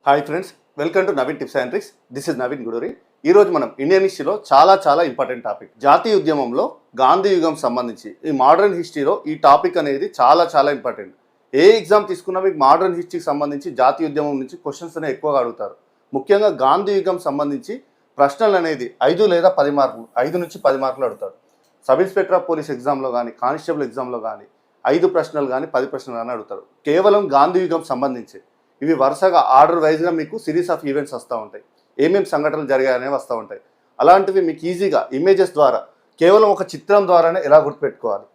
Hi friends, welcome to Naveen tips and tricks. This is Naveen Guduri. ఈ రోజు మనం ఇండియన్ హిస్టరీలో చాలా ఇంపార్టెంట్ టాపిక్ జాతీయ ఉద్యమంలో గాంధీ యుగం సంబంధించి ఈ మోడర్న్ హిస్టరీలో ఈ టాపిక్ అనేది చాలా ఇంపార్టెంట్. ఏ ఎగ్జామ్ తీసుకున్నా మీకు మోడర్న్ హిస్టరీకి సంబంధించి జాతీయ ఉద్యమం నుంచి క్వశ్చన్స్ అనేవి ఎక్కువగా అడుగుతారు. ముఖ్యంగా గాంధీ యుగం సంబంధించి ప్రశ్నలు అనేది 5 లేదా 10 మార్కులు, 5 నుంచి 10 మార్కులు అడుగుతారు. సబ్ ఇన్స్పెక్టర్ ఆఫ్ పోలీస్ ఎగ్జామ్లో కానీ, కానిస్టేబుల్ ఎగ్జామ్లో కానీ 5 ప్రశ్నలు కానీ 10 ప్రశ్నలు కానీ అడుగుతారు. కేవలం గాంధీ యుగం సంబంధించి ఇవి వరుసగా ఆర్డర్ వైజ్గా మీకు సిరీస్ ఆఫ్ ఈవెంట్స్ వస్తూ ఉంటాయి. ఏమేమి సంఘటనలు జరిగాయనేవి వస్తూ ఉంటాయి. అలాంటివి మీకు ఈజీగా ఇమేజెస్ ద్వారా కేవలం ఒక చిత్రం ద్వారానే ఎలా గుర్తుపెట్టుకోవాలి,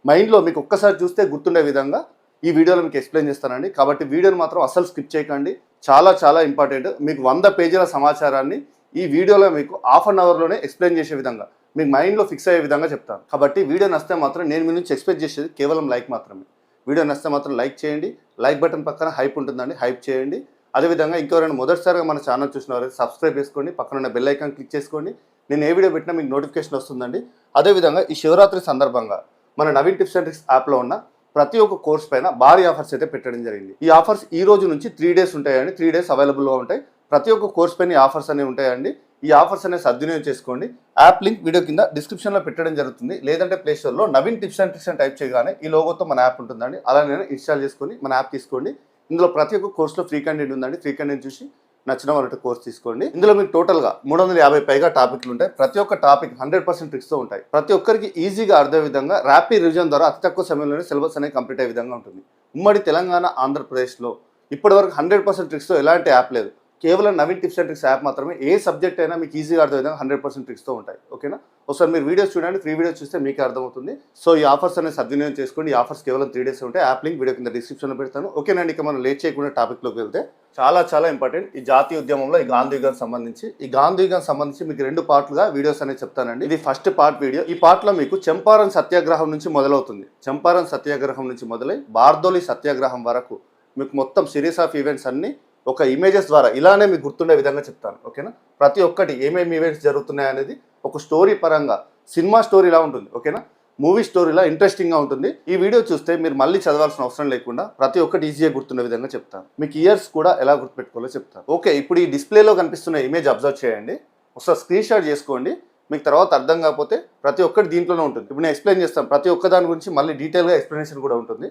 మైండ్లో మీకు ఒక్కసారి చూస్తే గుర్తుండే విధంగా ఈ వీడియోలో మీకు ఎక్స్ప్లెయిన్ చేస్తానండి. కాబట్టి వీడియోని మాత్రం అస్సలు స్కిప్ చేయకండి. చాలా ఇంపార్టెంట్. మీకు 100 పేజీల సమాచారాన్ని ఈ వీడియోలో మీకు హాఫ్ అన్ అవర్లోనే ఎక్స్ప్లెయిన్ చేసే విధంగా, మీకు మైండ్లో ఫిక్స్ అయ్యే విధంగా చెప్తాను. కాబట్టి వీడియో నచ్చితే మాత్రం నేను మీ నుంచి ఎక్స్పెక్ట్ చేసేది కేవలం లైక్ మాత్రమే. వీడియో నచ్చితే మాత్రం లైక్ చేయండి. లైక్ బటన్ పక్కన హైప్ ఉంటుందండి, హైప్ చేయండి. అదేవిధంగా ఇంకెవరైనా మొదటిసారిగా మన ఛానల్ చూసిన వారైతే సబ్స్క్రైబ్ చేసుకోండి, పక్కన ఉన్న బెల్ ఐకాన్ క్లిక్ చేసుకోండి. నేను ఏ వీడియో పెట్టినా మీకు నోటిఫికేషన్ వస్తుందండి. అదేవిధంగా ఈ శివరాత్రి సందర్భంగా మన నవీన్ టిప్స్ అండ్ ట్రిక్స్ యాప్లో ఉన్న ప్రతి ఒక్క కోర్స్ పైన భారీ ఆఫర్స్ అయితే పెట్టడం జరిగింది. ఈ ఆఫర్స్ ఈ రోజు నుంచి 3 డేస్ ఉంటాయండి. 3 డేస్ అవైలబుల్గా ఉంటాయి. ప్రతి ఒక్క కోర్స్ పైన ఈ ఆఫర్స్ అనేవి ఉంటాయండి. ఈ ఆఫర్స్ అనేది సద్వినియోగం చేసుకోండి. యాప్ లింక్ వీడియో కింద డిస్క్రిప్షన్లో పెట్టడం జరుగుతుంది. లేదంటే ప్లేస్టోర్లో నవీన్ టిప్స్ అండ్ ట్రిక్స్ అని టైప్ చేయగానే ఈ లోగోతో మన యాప్ ఉంటుందండి. అలా నేను ఇన్స్టాల్ చేసుకొని మన యాప్ తీసుకోండి. ఇందులో ప్రతి ఒక్క కోర్సులో ఫ్రీ కంటెంట్ ఉందండి. ఫ్రీ కంటెంట్ చూసి నచ్చిన వాళ్ళ కోర్స్ తీసుకోండి. ఇందులో మీకు టోటల్గా 350 పైగా టాపిక్లు ఉంటాయి. ప్రతి ఒక్క టాపిక్ 100% ట్రిక్స్తో ఉంటాయి. ప్రతి ఒక్కరికి ఈజీగా అర్థం విధంగా ర్యాపిడ్ రివిజన్ ద్వారా అతి తక్కువ సమయంలోనే సిలబస్ అనేది కంప్లీట్ అయ్యే విధంగా ఉంటుంది. ఉమ్మడి తెలంగాణ, ఆంధ్రప్రదేశ్లో ఇప్పటివరకు 100% ట్రిక్స్తో ఎలాంటి యాప్ లేదు. కేవలం Naveen tips and tricks app మాత్రమే. ఏ సబ్జెక్ట్ అయినా మీకు ఈజీగా అర్థం విధంగా 100% ట్రిక్స్తో ఉంటాయి. ఓకేనా? ఒకసారి మీరు వీడియోస్ చూడండి. ఫ్రీ వీడియోస్ చూస్తే మీకే అర్థమవుతుంది. సో ఈ ఆఫర్స్ అనేది సద్వినియోగం చేసుకోండి. ఈ ఆఫర్స్ కేవలం 3 డేస్ ఉంటాయి. యాప్ లింక్ వీడియో కింద డిస్క్రిప్షన్లో పెడతాను. ఓకేనండి, ఇక మనం లేట్ చేయకుండా టాపిక్లోకి వెళ్తే చాలా ఇంపార్టెంట్ ఈ జాతీయ ఉద్యమంలో ఈ గాంధీ యుగం సంబంధించి మీకు 2 పార్ట్లుగా వీడియోస్ అనేది చెప్తానండి. ఇది ఫస్ట్ పార్ట్ వీడియో. ఈ పార్ట్లో మీకు చంపారన్ సత్యాగ్రహం నుంచి మొదలవుతుంది. చంపారన్ సత్యాగ్రహం నుంచి మొదలై బార్దోలి సత్యాగ్రహం వరకు మీకు మొత్తం సిరీస్ ఆఫ్ ఈవెంట్స్ అన్ని ఒక ఇమేజెస్ ద్వారా ఇలానే మీకు గుర్తుండే విధంగా చెప్తాను. ఓకేనా? ప్రతి ఒక్కటి ఏమేమి ఈవెంట్స్ జరుగుతున్నాయి అనేది ఒక స్టోరీ పరంగా, సినిమా స్టోరీలా ఉంటుంది. ఓకేనా? మూవీ స్టోరీలా ఇంట్రెస్టింగ్గా ఉంటుంది. ఈ వీడియో చూస్తే మీరు మళ్ళీ చదవాల్సిన అవసరం లేకుండా ప్రతి ఒక్కటి ఈజీగా గుర్తుండే విధంగా చెప్తాను. మీకు ఇయర్స్ కూడా ఎలా గుర్తుపెట్టుకోవాలో చెప్తాను. ఓకే, ఇప్పుడు ఈ డిస్ప్లేలో కనిపిస్తున్న ఇమేజ్ అబ్జర్వ్ చేయండి. ఒకసారి స్క్రీన్ షాట్ చేసుకోండి. మీకు తర్వాత అర్థం కాకపోతే ప్రతి ఒక్కటి దీంట్లోనే ఉంటుంది. ఇప్పుడు నేను ఎక్స్ప్లెయిన్ చేస్తాను. ప్రతి ఒక్క దాని గురించి మళ్ళీ డీటెయిల్గా ఎక్స్ప్లెనేషన్ కూడా ఉంటుంది.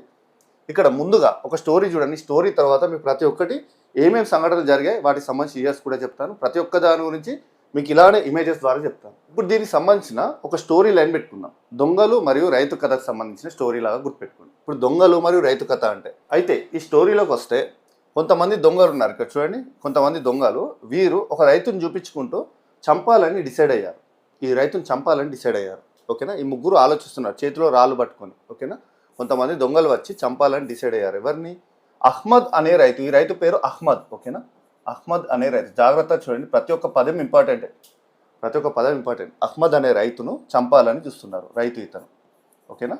ఇక్కడ ముందుగా ఒక స్టోరీ చూడండి. స్టోరీ తర్వాత మీకు ప్రతి ఒక్కటి ఏమేమి సంఘటనలు జరిగాయి, వాటికి సంబంధించి ఇయర్స్ కూడా చెప్తాను. ప్రతి ఒక్క దాని గురించి మీకు ఇలానే ఇమేజెస్ ద్వారా చెప్తాను. ఇప్పుడు దీనికి సంబంధించిన ఒక స్టోరీ లైన్ పెట్టుకుందాం. దొంగలు మరియు రైతు కథకు సంబంధించిన స్టోరీ లాగా గుర్తుపెట్టుకోండి. ఇప్పుడు దొంగలు మరియు రైతు కథ అంటే, అయితే ఈ స్టోరీలోకి వస్తే కొంతమంది దొంగలు ఉన్నారు. ఇక్కడ చూడండి, కొంతమంది దొంగలు వీరు ఒక రైతుని చూపించుకుంటూ చంపాలని డిసైడ్ అయ్యారు. ఈ రైతుని చంపాలని డిసైడ్ అయ్యారు. ఓకేనా? ఈ ముగ్గురు ఆలోచిస్తున్నారు చేతిలో రాళ్ళు పట్టుకొని. ఓకేనా? కొంతమంది దొంగలు వచ్చి చంపాలని డిసైడ్ అయ్యారు. ఎవరిని? అహ్మద్ అనే రైతు. ఈ రైతు పేరు అహ్మద్. ఓకేనా? అహ్మద్ అనే రైతు. జాగ్రత్త చూడండి, ప్రతి ఒక్క పదం ఇంపార్టెంట్. అహ్మద్ అనే రైతును చంపాలని చూస్తున్నారు. రైతు ఇతను. ఓకేనా?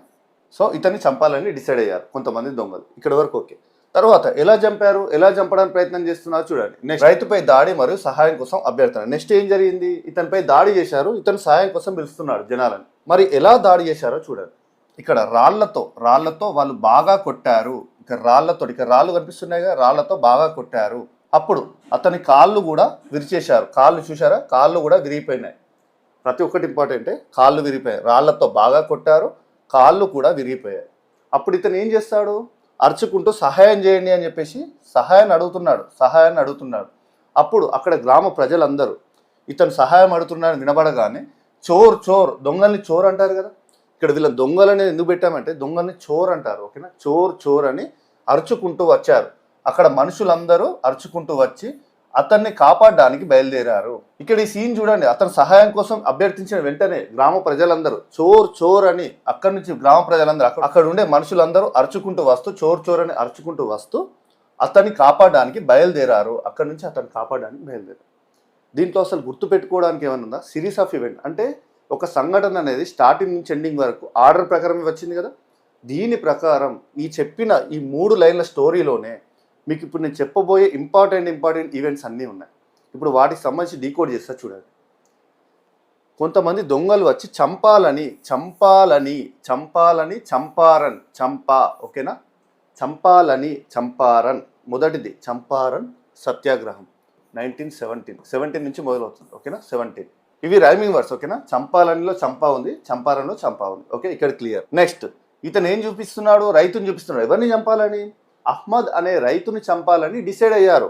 సో ఇతన్ని చంపాలని డిసైడ్ అయ్యారు కొంతమంది దొంగలు. ఇక్కడ వరకు ఓకే. తర్వాత ఎలా చంపారు, ఎలా చంపడానికి ప్రయత్నం చేస్తున్నారు చూడండి. నెక్స్ట్ రైతుపై దాడి మరియు సహాయం కోసం అభ్యర్థన. నెక్స్ట్ ఏం జరిగింది? ఇతనిపై దాడి చేశారు. ఇతను సహాయం కోసం పిలుస్తున్నాడు జనాలని. మరి ఎలా దాడి చేశారో చూడండి. ఇక్కడ రాళ్లతో వాళ్ళు బాగా కొట్టారు. ఇక్కడ రాళ్ళు కనిపిస్తున్నాయిగా, రాళ్లతో బాగా కొట్టారు. అప్పుడు అతని కాళ్ళు కూడా విరిచేశారు. కాళ్ళు చూసారా? కాళ్ళు కూడా విరిగిపోయినాయి. ప్రతి ఒక్కటి ఇంపార్టెంటే. కాళ్ళు విరిగిపోయాయి. రాళ్లతో బాగా కొట్టారు, కాళ్ళు కూడా విరిగిపోయాయి. అప్పుడు ఇతను ఏం చేస్తాడు? అరుచుకుంటూ సహాయం చేయండి అని చెప్పేసి సహాయాన్ని అడుగుతున్నాడు. అప్పుడు అక్కడ గ్రామ ప్రజలందరూ ఇతను సహాయం అడుగుతున్నాడని వినబడగానే చోర్, దొంగల్ని చోర్ అంటారు కదా. ఇక్కడ వీళ్ళ దొంగలని ఎందుకు పెట్టామంటే దొంగల్ని చోర్ అంటారు. ఓకేనా? చోర్ అని అరుచుకుంటూ వచ్చారు. అక్కడ మనుషులందరూ అరుచుకుంటూ వచ్చి అతన్ని కాపాడడానికి బయలుదేరారు. ఇక్కడ ఈ సీన్ చూడండి. అతను సహాయం కోసం అభ్యర్థించిన వెంటనే గ్రామ ప్రజలందరూ చోర్ అని అక్కడి నుంచి గ్రామ ప్రజలందరూ అక్కడ ఉండే మనుషులందరూ అరుచుకుంటూ వస్తూ చోర్ అని అరుచుకుంటూ వస్తూ అతన్ని కాపాడడానికి బయలుదేరారు. అక్కడి నుంచి అతన్ని కాపాడడానికి బయలుదేరారు. దీంట్లో అసలు గుర్తుపెట్టుకోవడానికి ఏమైనా ఉందా? సిరీస్ ఆఫ్ ఈవెంట్ అంటే ఒక సంఘటన అనేది స్టార్టింగ్ నుంచి ఎండింగ్ వరకు ఆర్డర్ ప్రకారమే వచ్చింది కదా. దీని ప్రకారం ఈ చెప్పిన ఈ 3 లైన్ల స్టోరీలోనే మీకు ఇప్పుడు నేను చెప్పబోయే ఇంపార్టెంట్ ఈవెంట్స్ అన్నీ ఉన్నాయి. ఇప్పుడు వాటికి సంబంధించి డీకోడ్ చేస్తా చూడండి. కొంతమంది దొంగలు వచ్చి చంపాలని చంపారన్. ఓకేనా? చంపాలని చంపారన్. మొదటిది చంపారన్, సత్యాగ్రహం 1917 నుంచి మొదలవుతుంది. ఓకేనా, 17. ఇవి రైమింగ్ వర్డ్స్. ఓకేనా, చంపాలనిలో చంపా ఉంది, చంపాలనిలో చంపా ఉంది. ఓకే, ఇక్కడ క్లియర్. నెక్స్ట్ ఇతను ఏం చూపిస్తున్నాడు? రైతుని చూపిస్తున్నాడు. ఎవరిని చంపాలని? అహ్మద్ అనే రైతుని చంపాలని డిసైడ్ అయ్యారు.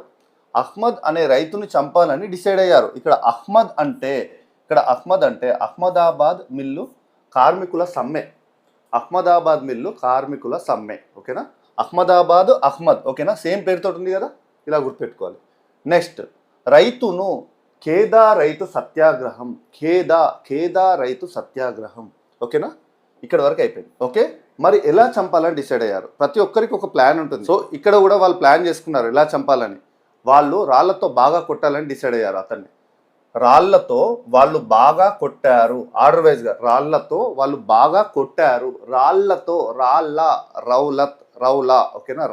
అహ్మద్ అనే రైతుని చంపాలని డిసైడ్ అయ్యారు. ఇక్కడ అహ్మద్ అంటే అహ్మదాబాద్ మిల్లు కార్మికుల సమ్మె. అహ్మదాబాద్ మిల్లు కార్మికుల సమ్మె. ఓకేనా, అహ్మదాబాద్ అహ్మద్. ఓకేనా, సేమ్ పేరుతో ఉంది కదా, ఇలా గుర్తుపెట్టుకోవాలి. నెక్స్ట్ రైతును ఖేదా రైతు సత్యాగ్రహం. ఖేదా రైతు సత్యాగ్రహం. ఓకేనా, ఇక్కడ వరకు అయిపోయింది. ఓకే, మరి ఎలా చంపాలని డిసైడ్ అయ్యారు? ప్రతి ఒక్కరికి ఒక ప్లాన్ ఉంటుంది. సో ఇక్కడ కూడా వాళ్ళు ప్లాన్ చేసుకున్నారు ఎలా చంపాలని. వాళ్ళు రాళ్లతో బాగా కొట్టాలని డిసైడ్ అయ్యారు. అతన్ని రాళ్లతో వాళ్ళు బాగా కొట్టారు. ఆర్డర్ వైజ్గా రాళ్లతో వాళ్ళు బాగా కొట్టారు. రాళ్లతో, రౌలా. ఓకేనా,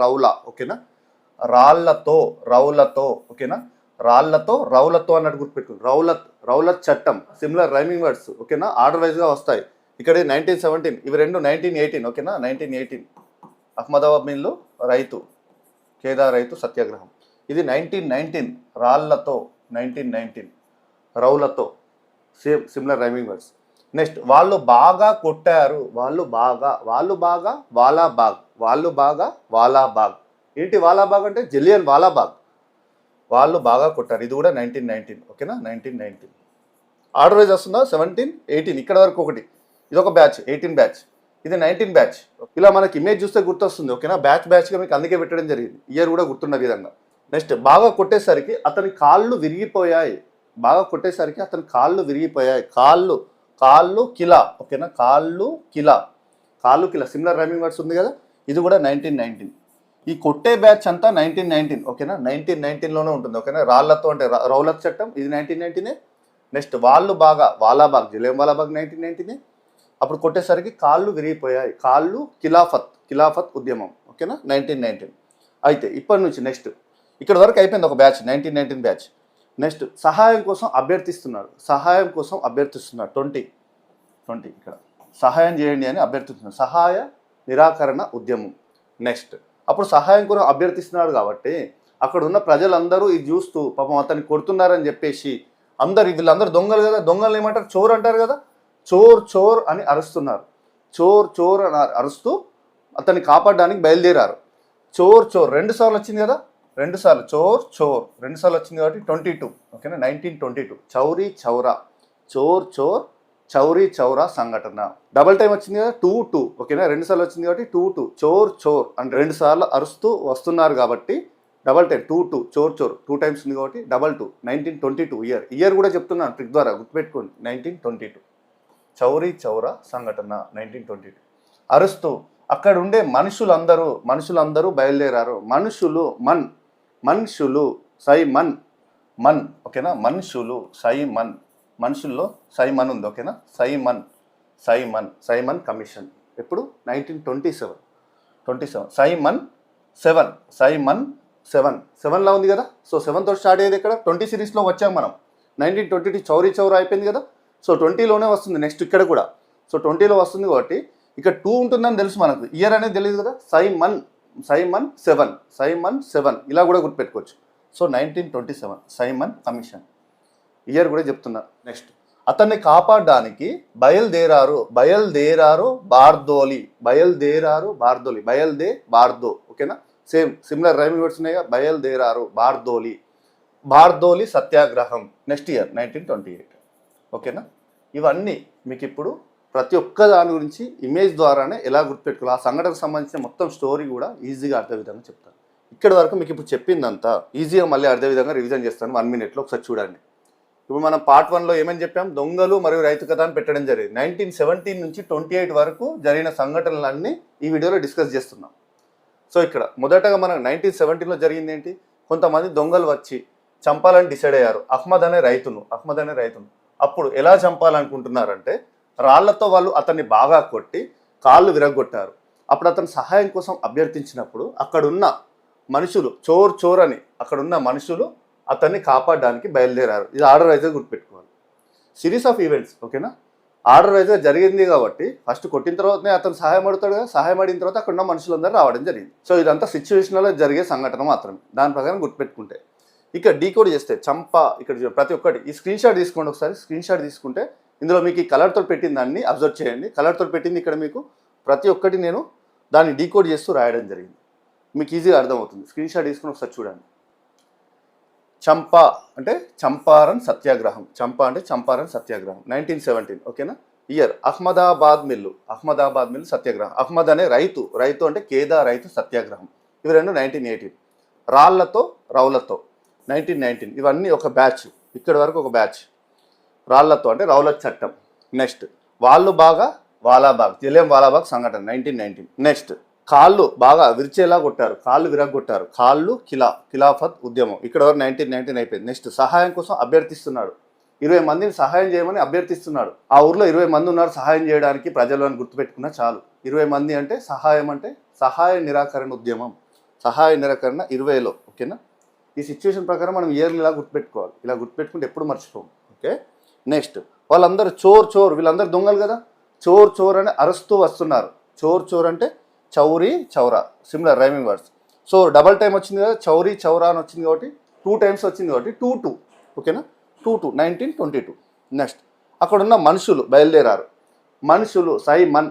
రౌలా. ఓకేనా, రాళ్లతో రౌలతో. ఓకేనా, రాళ్లతో రౌలతో అన్నట్టు గుర్తుపెట్టుకుని. రౌలత్ చట్టం. Similar rhyming words. ఓకేనా, ఆర్డర్ వైజ్గా వస్తాయి. ఇక్కడ 1917, ఇవి రెండు 1918. ఓకేనా, 1918 అహ్మదాబాద్ మిల్లు రైతు, ఖేదా రైతు సత్యాగ్రహం. ఇది 1919 రాళ్లతో, 1919 రౌలతో. Same similar rhyming words. Next వాళ్ళు బాగా కొట్టారు. వాళ్ళు బాగా వాలాబాగ్. ఏంటి వాలాబాగ్ అంటే? జలియన్ వాలాబాగ్. వాళ్ళు బాగా కొట్టారు. ఇది కూడా 1919. ఓకేనా, 1919 ఆర్డర్ వైజ్ వస్తుందా? 17, 18 ఇక్కడ వరకు ఒకటి. ఇది ఒక బ్యాచ్, 18 బ్యాచ్. ఇది 19 బ్యాచ్. ఇలా మనకి ఇమేజ్ చూస్తే గుర్తొస్తుంది. ఓకేనా, బ్యాచ్గా మీకు అందుకే పెట్టడం జరిగింది. ఇయర్ కూడా గుర్తున్న విధంగా. నెక్స్ట్ బాగా కొట్టేసరికి అతని కాళ్ళు విరిగిపోయాయి. కాళ్ళు కిలా. ఓకేనా, కాళ్ళు కిలా. సిమిలర్ రైమింగ్ వర్డ్స్ ఉంది కదా, ఇది కూడా 1919. ఈ కొట్టే బ్యాచ్ అంతా 1919. ఓకేనా, 1919లోనే ఉంటుంది. ఓకేనా, రాళ్లతో అంటే రౌలత్ చట్టం, ఇది 1919. నెక్స్ట్ వాళ్ళు బాగా వాలాబాగ్, జలియన్ వాలాబాగ్ 1919. అప్పుడు కొట్టేసరికి కాళ్ళు విరిగిపోయాయి. కాళ్ళు ఖిలాఫత్ ఉద్యమం. ఓకేనా, 1919. అయితే ఇప్పటి నుంచి నెక్స్ట్ ఇక్కడ వరకు అయిపోయింది ఒక బ్యాచ్, 1919 బ్యాచ్. నెక్స్ట్ సహాయం కోసం అభ్యర్థిస్తున్నాడు. 20 ఇక్కడ సహాయం చేయండి అని అభ్యర్థిస్తున్నాడు. సహాయ నిరాకరణ ఉద్యమం. నెక్స్ట్ అప్పుడు సహాయం కోసం అభ్యర్థిస్తున్నాడు కాబట్టి అక్కడ ఉన్న ప్రజలందరూ ఇది చూస్తూ పాపం అతన్ని కొడుతున్నారని చెప్పేసి వీళ్ళందరూ దొంగలు కదా, దొంగలు ఏమంటారు? చోర్ అంటారు కదా. చోర్ అని అరుస్తున్నారు. చోర్ అని అరుస్తూ అతన్ని కాపాడడానికి బయలుదేరారు. చోర్ 2 సార్లు వచ్చింది కదా, 2 సార్లు చోర్ 2 సార్లు వచ్చింది కాబట్టి 22. ఓకేనా, 1922 చౌరీ చౌరా సంఘటన. డబల్ టైం వచ్చింది కదా, 2. ఓకేనా, 2 సార్లు వచ్చింది కాబట్టి 2 చోర్ అంటే 2 సార్లు అరుస్తూ వస్తున్నారు కాబట్టి డబల్ టైం 2 చోర్ 2 టైమ్స్ ఉంది కాబట్టి 22. 1922 ఇయర్ కూడా చెప్తున్నాను ట్రిక్ ద్వారా గుర్తుపెట్టుకోండి. 1922 చౌరీ చౌరా సంఘటన 1922. అరుస్తూ అక్కడ ఉండే మనుషులందరూ బయలుదేరారు. మనుషులు సైమన్. ఓకేనా, మనుషుల్లో సైమన్ ఉంది. ఓకేనా, సైమన్ కమిషన్. ఎప్పుడు? 1927. సైమన్ 7లా ఉంది కదా. సో 7తో స్టార్ట్ అయ్యేది ఇక్కడ 20 సిరీస్లో వచ్చాం మనం. 1922 చౌరీ చౌరా అయిపోయింది కదా. సో 20లోనే వస్తుంది నెక్స్ట్ ఇక్కడ కూడా. సో 20లో వస్తుంది కాబట్టి ఇక్కడ 2 ఉంటుందని తెలుసు మనకు. ఇయర్ అనేది తెలియదు కదా. సైమన్ 7 ఇలా కూడా గుర్తుపెట్టుకోవచ్చు. So 1927 Simon commission. ఇయర్ కూడా చెప్తున్నా. నెక్స్ట్ అతన్ని కాపాడడానికి బయలుదేరారు బార్దోలి. బార్దో. ఓకేనా, సేమ్ సిమిలర్ రైమింగ్ వర్డ్స్ ఉన్నాయిగా. బయలుదేరారు బార్దోలి సత్యాగ్రహం. Next year 1928. ఓకేనా, ఇవన్నీ మీకు ఇప్పుడు ప్రతి ఒక్క దాని గురించి ఇమేజ్ ద్వారానే ఎలా గుర్తుపెట్టుకోవాలి, ఆ సంఘటనకు సంబంధించిన మొత్తం స్టోరీ కూడా ఈజీగా అర్థం విధంగా చెప్తాను. ఇక్కడ వరకు మీకు ఇప్పుడు చెప్పిందంతా ఈజీగా మళ్ళీ అర్థం విధంగా రివిజన్ చేస్తాను 1 minute ఒకసారి చూడండి. ఇప్పుడు మనం పార్ట్ 1లో ఏమని చెప్పాం? దొంగలు మరియు రైతు కథ అని పెట్టడం జరిగింది. 1917 నుంచి 28 వరకు జరిగిన సంఘటనలన్నీ ఈ వీడియోలో డిస్కస్ చేస్తున్నాం. సో ఇక్కడ మొదటగా మనం 1917లో జరిగింది ఏంటి? కొంతమంది దొంగలు వచ్చి చంపాలని డిసైడ్ అయ్యారు అహ్మద్ అనే రైతును. అప్పుడు ఎలా చంపాలనుకుంటున్నారంటే రాళ్లతో వాళ్ళు అతన్ని బాగా కొట్టి కాళ్ళు విరగొట్టారు. అప్పుడు అతను సహాయం కోసం అభ్యర్థించినప్పుడు అక్కడున్న మనుషులు చోర్ అని అక్కడున్న మనుషులు అతన్ని కాపాడడానికి బయలుదేరారు. ఇది ఆర్డర్ అయితే గుర్తుపెట్టుకోవాలి. Series of events. ఓకేనా, ఆర్డర్ వైజ్గా జరిగింది కాబట్టి ఫస్ట్ కొట్టిన తర్వాతనే అతను సహాయం అడుగుతాడు కదా, సహాయం అడిగిన తర్వాత అక్కడ ఉన్న మనుషులందరూ రావడం జరిగింది. సో ఇదంతా సిచ్యువేషన్లో జరిగే సంఘటన మాత్రమే, దాని ప్రకారం గుర్తుపెట్టుకుంటే. ఇక డీకోడ్ చేస్తే చంప, ఇక్కడ ప్రతి ఒక్కటి ఈ స్క్రీన్ షాట్ తీసుకోండి ఒకసారి. స్క్రీన్ షాట్ తీసుకుంటే ఇందులో మీకు ఈ కలర్తో పెట్టిన దాన్ని అబ్జర్వ్ చేయండి. కలర్తో పెట్టింది ఇక్కడ మీకు ప్రతి ఒక్కటి నేను దాన్ని డీకోడ్ చేస్తూ రాయడం జరిగింది, మీకు ఈజీగా అర్థమవుతుంది. స్క్రీన్ షాట్ తీసుకుని ఒకసారి చూడండి. చంప అంటే చంపారన్ సత్యాగ్రహం, చంప అంటే చంపారన్ సత్యాగ్రహం 1917, ఓకేనా. Year Ahmedabad mill, Ahmedabad mill సత్యాగ్రహం. అహ్మద్ అనే రైతు, రైతు అంటే కేదా రైతు సత్యాగ్రహం. ఇవి రెండు 1918. రాళ్లతో రౌలతో 1919. ఇవన్నీ ఒక బ్యాచ్, ఇక్కడి వరకు ఒక బ్యాచ్. రాళ్లతో అంటే రౌలత్ చట్టం. నెక్స్ట్ వాళ్ళు బాగా వాలాబాగ్, జలియం వాలాబాగ్ సంఘటన 1919. నెక్స్ట్ కాళ్ళు బాగా విరిచేలా కొట్టారు, కాళ్ళు విరగొట్టారు, కాళ్ళు ఖిలాఫత్ ఉద్యమం, ఇక్కడ వరకు 1919 అయిపోయింది. నెక్స్ట్ సహాయం కోసం అభ్యర్థిస్తున్నాడు, 20 మందిని సహాయం చేయమని అభ్యర్థిస్తున్నాడు. ఆ ఊర్లో 20 మంది ఉన్నారు సహాయం చేయడానికి, ప్రజలను గుర్తుపెట్టుకున్నా చాలు. 20 మంది అంటే సహాయ నిరాకరణ ఉద్యమం, సహాయ నిరాకరణ 20లో, ఓకేనా. ఈ సిచ్యువేషన్ ప్రకారం మనం ఇయర్లు ఇలా గుర్తుపెట్టుకోవాలి, ఇలా గుర్తుపెట్టుకుంటే ఎప్పుడు మర్చిపోము, ఓకే. నెక్స్ట్ వాళ్ళందరూ చోర్, వీళ్ళందరూ దొంగలు కదా, చోర్ అని అరుస్తూ వస్తున్నారు. చోర్ అంటే Chauri Chaura, similar rhyming words. So double time వచ్చింది కదా, చౌరీ చౌరా అని వచ్చింది కాబట్టి 2 times వచ్చింది కాబట్టి 2-2, ఓకేనా. 2-2 1922. నెక్స్ట్ అక్కడున్న మనుషులు బయలుదేరారు, మనుషులు సైమన్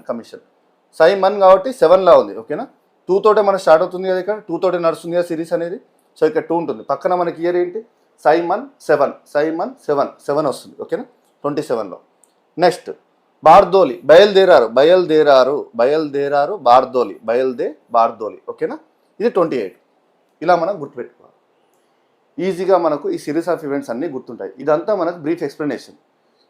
కమిషన్, సైమన్ కాబట్టి 7లా ఉంది, ఓకేనా. 2 తోటే మనకు స్టార్ట్ అవుతుంది కదా, ఇక్కడ 2 తోటే నడుస్తుంది కదా సిరీస్ అనేది. సో ఇక్కడ 2 ఉంటుంది, పక్కన మనకి ఇయర్ ఏంటి, సైమన్ 7 వస్తుంది, ఓకేనా, 27లో. నెక్స్ట్ బార్దోలి, బయలుదేరారు బార్దోలి, ఓకేనా. ఇది 28. ఇలా మనం గుర్తుపెట్టుకోవాలి. ఈజీగా మనకు ఈ సిరీస్ ఆఫ్ ఈవెంట్స్ అన్నీ గుర్తుంటాయి. ఇదంతా మనకు బ్రీఫ్ ఎక్స్ప్లెనేషన్.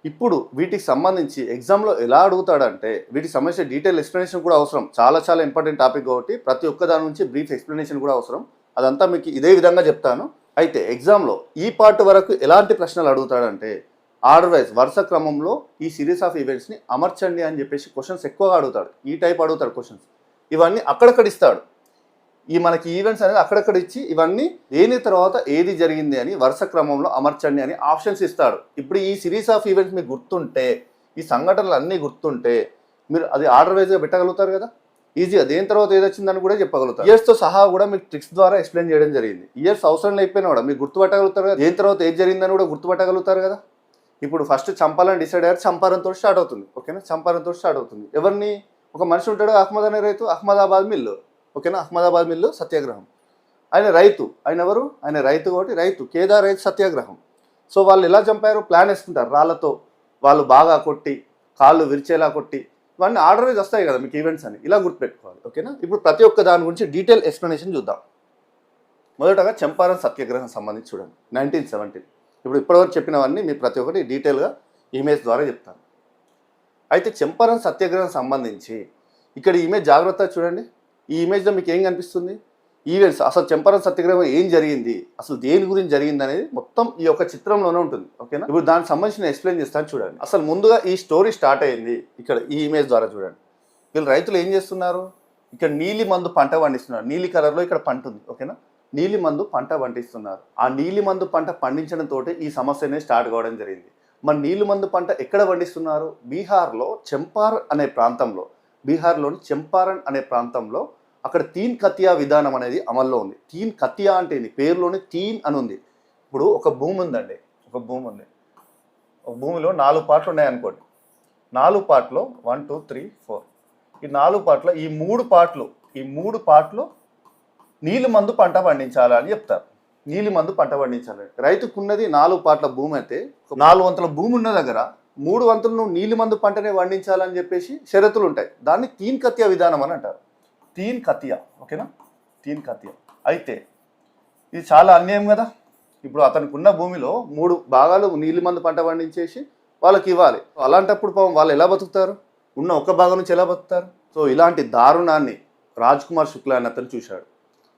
ఇప్పుడు వీటికి సంబంధించి ఎగ్జామ్లో ఎలా అడుగుతాడంటే వీటికి సంబంధించిన డీటెయిల్ ఎక్స్ప్లెనేషన్ కూడా అవసరం. చాలా ఇంపార్టెంట్ టాపిక్ కాబట్టి ప్రతి ఒక్క దాని నుంచి బ్రీఫ్ ఎక్స్ప్లెనేషన్ కూడా అవసరం. అదంతా మీకు ఇదే విధంగా చెప్తాను. అయితే ఎగ్జామ్లో ఈ పార్ట్ వరకు ఎలాంటి ప్రశ్నలు అడుగుతాడంటే ఆర్డర్ వైజ్ వరుస క్రమంలో ఈ సిరీస్ ఆఫ్ ఈవెంట్స్ని అమర్చండి అని చెప్పేసి క్వశ్చన్స్ ఎక్కువగా అడుగుతాడు. ఈ టైప్ అడుగుతాడు క్వశ్చన్స్. ఇవన్నీ అక్కడక్కడ ఇస్తాడు. ఈ మనకి ఈవెంట్స్ అనేది అక్కడక్కడ ఇచ్చి ఇవన్నీ దేని తర్వాత ఏది జరిగింది అని వరుస క్రమంలో అమర్చండి అని ఆప్షన్స్ ఇస్తాడు. ఇప్పుడు ఈ సిరీస్ ఆఫ్ ఈవెంట్స్ మీకు గుర్తుంటే, ఈ సంఘటనలు అన్నీ గుర్తుంటే మీరు అది ఆర్డర్ వైజ్గా పెట్టగలుగుతారు కదా ఈజీగా. దేని తర్వాత ఏది వచ్చిందని కూడా చెప్పగలుగుతారు. ఇయర్స్తో సహా కూడా మీకు ట్రిక్స్ ద్వారా ఎక్స్ప్లెయిన్ చేయడం జరిగింది. ఇయర్స్ అవసరం లేకపోయినా కూడా మీరు గుర్తుపట్టగలుగుతారు కదా, దేని తర్వాత ఏది జరిగిందని కూడా గుర్తుపట్టగలుగుతారు కదా. ఇప్పుడు ఫస్ట్ చంపాలని డిసైడ్ అయ్యారు, చంపారంతో స్టార్ట్ అవుతుంది, ఓకేనా. చంపారంతో స్టార్ట్ అవుతుంది. ఎవరిని, ఒక మనిషి ఉంటాడు అహ్మద్ అనే రైతు, అహ్మదాబాద్ మిల్లు, ఓకేనా. అహ్మదాబాద్ మిల్లు సత్యాగ్రహం. ఆయన రైతు, ఆయన ఎవరు, ఆయన రైతు కాబట్టి రైతు, కేదార్ రైతు సత్యాగ్రహం. సో వాళ్ళు ఎలా చంపారు, ప్లాన్ వేసుకుంటారు. రాళ్లతో వాళ్ళు బాగా కొట్టి, కాళ్ళు విరిచేలా కొట్టి, ఇవన్నీ ఆర్డర్ వైజ్ వస్తాయి కదా మీకు ఈవెంట్స్ అని, ఇలా గుర్తుపెట్టుకోవాలి, ఓకేనా. ఇప్పుడు ప్రతి ఒక్క దాని గురించి డీటెయిల్ ఎక్స్ప్లెనేషన్ చూద్దాం. మొదటగా చంపారన్ సత్యాగ్రహం సంబంధించి చూడండి, 1917. ఇప్పుడు ఇప్పటివరకు చెప్పినవన్నీ మీ ప్రతి ఒక్కటి డీటెయిల్గా ఇమేజ్ ద్వారా చెప్తాను. అయితే చంపారన్ సత్యాగ్రహం సంబంధించి ఇక్కడ ఇమేజ్ జాగ్రత్తగా చూడండి. ఈ ఇమేజ్లో మీకు ఏం కనిపిస్తుంది, ఈవెంట్స్, అసలు చంపారన్ సత్యాగ్రహం ఏం జరిగింది, అసలు దేని గురించి జరిగింది అనేది మొత్తం ఈ యొక్క చిత్రంలోనే ఉంటుంది, ఓకేనా. ఇప్పుడు దానికి సంబంధించిన ఎక్స్ప్లెయిన్ చేస్తాను చూడండి. అసలు ముందుగా ఈ స్టోరీ స్టార్ట్ అయింది ఇక్కడ ఈ ఇమేజ్ ద్వారా చూడండి. వీళ్ళు రైతులు ఏం చేస్తున్నారు, ఇక్కడ నీలి మందు పంట పండిస్తున్నారు. నీలి కలర్లో ఇక్కడ పంట ఉంది, ఓకేనా. నీలి మందు పంట పండిస్తున్నారు. ఆ నీలి మందు పంట పండించడంతో ఈ సమస్య అనేది స్టార్ట్ కావడం జరిగింది. మరి నీలి మందు పంట ఎక్కడ పండిస్తున్నారు, బీహార్లో బీహార్లోని చంపారన్ అనే ప్రాంతంలో అక్కడ తీన్ కతియా విధానం అనేది అమల్లో ఉంది. తీన్ కతియా అంటే పేరులోనే తీన్ అని ఉంది. ఇప్పుడు ఒక భూమి ఉందండి, ఒక భూమిలో 4 పార్ట్లు ఉన్నాయనుకోండి. 4 పార్ట్లో 1 2 3 4, ఈ 4 పార్ట్లో ఈ 3 పార్ట్లు నీలి మందు పంట పండించాలని చెప్తారు. నీలి మందు పంట పండించాలని రైతుకున్నది 4 పార్ట్ల భూమి అయితే 4 వంతుల భూమి ఉన్న దగ్గర 3 వంతులు నువ్వు నీలి మందు పంటనే పండించాలని చెప్పేసి షరతులు ఉంటాయి. దాన్ని తీన్ కతియా విధానం అని అంటారు. తీన్ కతియా, ఓకేనా, తీన్ కతియా. అయితే ఇది చాలా అన్యాయం కదా. ఇప్పుడు అతనికి ఉన్న భూమిలో 3 భాగాలు నీలి మందు పంట పండించేసి వాళ్ళకి ఇవ్వాలి. అలాంటప్పుడు పాపం వాళ్ళు ఎలా బతుకుతారు, ఉన్న ఒక భాగం నుంచి ఎలా బతుకుతారు. సో ఇలాంటి దారుణాన్ని రాజ్ కుమార్ శుక్లా అని అతను చూశాడు.